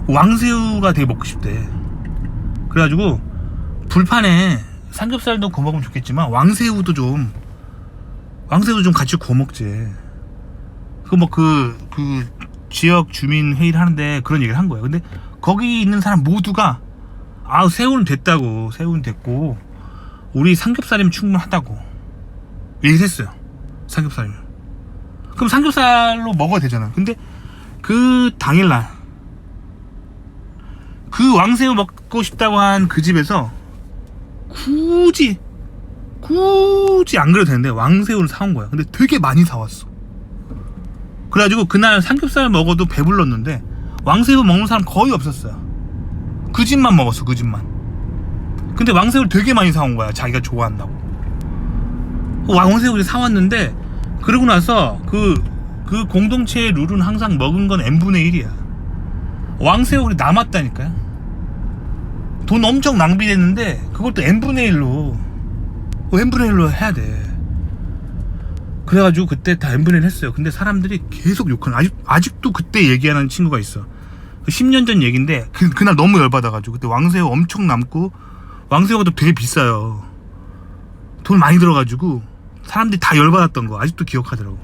왕새우가 되게 먹고 싶대. 그래가지고 불판에 삼겹살도 구워 먹으면 좋겠지만 왕새우도 좀 같이 구워 먹지. 그 지역 주민 회의를 하는데 그런 얘기를 한 거예요. 근데 거기 있는 사람 모두가 새우는 됐다고, 새우는 됐고 우리 삼겹살이면 충분하다고 얘기를 했어요. 삼겹살이면. 그럼 삼겹살로 먹어야 되잖아. 근데 그 당일날 그 왕새우 먹고 싶다고 한 그 집에서 굳이 굳이 안 그래도 되는데 왕새우를 사온 거야. 근데 되게 많이 사왔어. 그래가지고 그날 삼겹살 먹어도 배불렀는데 왕새우 먹는 사람 거의 없었어요. 그 집만 먹었어, 그 집만. 근데 왕새우를 되게 많이 사온 거야, 자기가 좋아한다고. 왕새우를 사왔는데 그러고 나서 그 공동체의 룰은 항상 먹은 건 n분의 1이야. 왕새우를 남았다니까요. 돈 엄청 낭비했는데 그것도 n분의 1로 해야 돼. 그래가지고 그때 다 n분의 1 했어요. 근데 사람들이 계속 욕하는, 아직도 그때 얘기하는 친구가 있어. 10년 전 얘기인데 그날 너무 열받아가지고 그때 왕새우 엄청 남고, 왕새우가 또 되게 비싸요. 돈 많이 들어가지고 사람들이 다 열받았던 거 아직도 기억하더라고.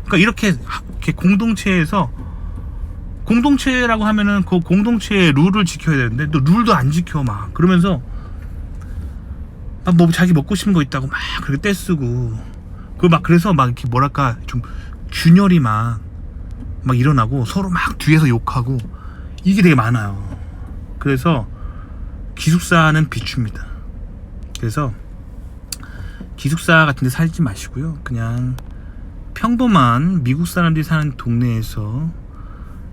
그러니까 이렇게 공동체에서, 공동체라고 하면은 그 공동체의 룰을 지켜야 되는데 또 룰도 안 지켜. 막 그러면서 막 뭐 자기 먹고 싶은 거 있다고 막 그렇게 떼쓰고, 그래서 막 이렇게 뭐랄까 좀 균열이 막 일어나고 서로 막 뒤에서 욕하고, 이게 되게 많아요. 그래서 기숙사는 비춥니다. 그래서 기숙사 같은 데 살지 마시고요, 그냥 평범한 미국 사람들이 사는 동네에서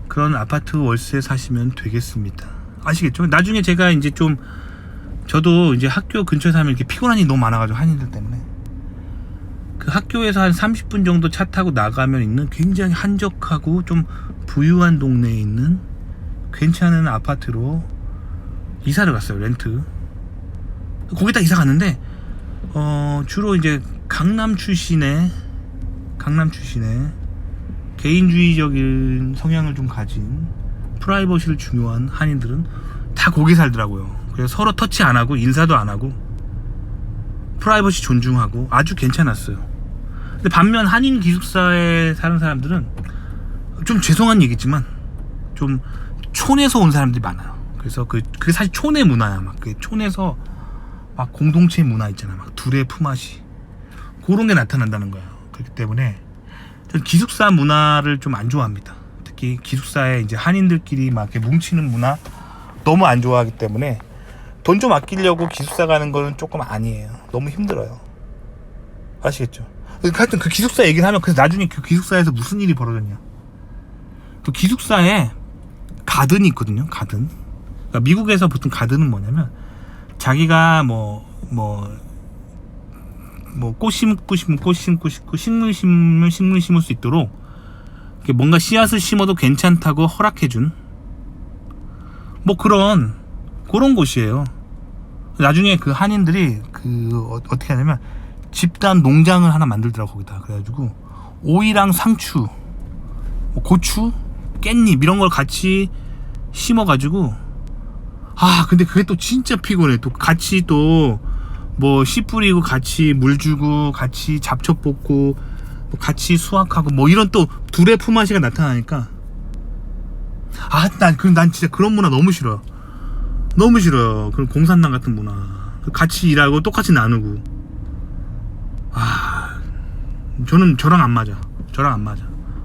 그런 아파트 월세 사시면 되겠습니다. 아시겠죠? 나중에 제가 이제 좀, 저도 이제 학교 근처에 살면 이렇게 피곤한 일이 너무 많아가지고, 한인들 때문에 그 학교에서 한 30분 정도 차 타고 나가면 있는 굉장히 한적하고 좀 부유한 동네에 있는 괜찮은 아파트로 이사를 갔어요, 렌트. 거기다 이사 갔는데 주로 이제 강남 출신의 개인주의적인 성향을 좀 가진, 프라이버시를 중요한 한인들은 다 거기 살더라고요. 그래서 서로 터치 안 하고 인사도 안 하고 프라이버시 존중하고 아주 괜찮았어요. 근데 반면 한인 기숙사에 사는 사람들은 좀 죄송한 얘기지만 좀 촌에서 온 사람들이 많아요. 그래서 그게 사실 촌의 문화야. 막 그 촌에서 막 공동체 문화 있잖아. 막 둘의 품앗이, 그런 게 나타난다는 거예요. 그렇기 때문에 저는 기숙사 문화를 좀 안 좋아합니다. 특히 기숙사에 이제 한인들끼리 막 이렇게 뭉치는 문화 너무 안 좋아하기 때문에 돈 좀 아끼려고 기숙사 가는 거는 조금 아니에요. 너무 힘들어요. 아시겠죠? 하여튼 그 기숙사 얘기를 하면, 그래서 나중에 그 기숙사에서 무슨 일이 벌어졌냐, 그 기숙사에 가든이 있거든요. 가든. 그러니까 미국에서 보통 가든은 뭐냐면, 자기가 꽃 심고 싶으면 꽃 심고 싶고, 식물 심으면 식물 심을 수 있도록 뭔가 씨앗을 심어도 괜찮다고 허락해준 그런 곳이에요. 나중에 그 한인들이 어떻게 하냐면 집단 농장을 하나 만들더라고, 거기다. 그래가지고 오이랑 상추, 고추, 깻잎 이런 걸 같이 심어가지고, 근데 그게 또 진짜 피곤해. 또 같이 씨 뿌리고, 같이 물 주고, 같이 잡초 뽑고, 같이 수확하고, 이런 또 둘의 품앗이가 나타나니까, 난 진짜 그런 문화 너무 싫어요. 너무 싫어요. 그런 공산당 같은 문화. 같이 일하고 똑같이 나누고. 저랑 안 맞아.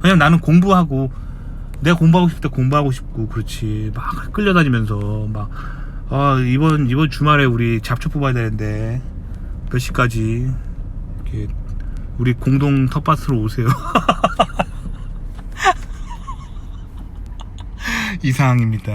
왜냐면 나는 공부하고, 내가 공부하고 싶을 때 공부하고 싶고, 그렇지. 막 끌려다니면서 이번 주말에 우리 잡초 뽑아야 되는데 몇 시까지 이렇게 우리 공동 텃밭으로 오세요. 이상입니다.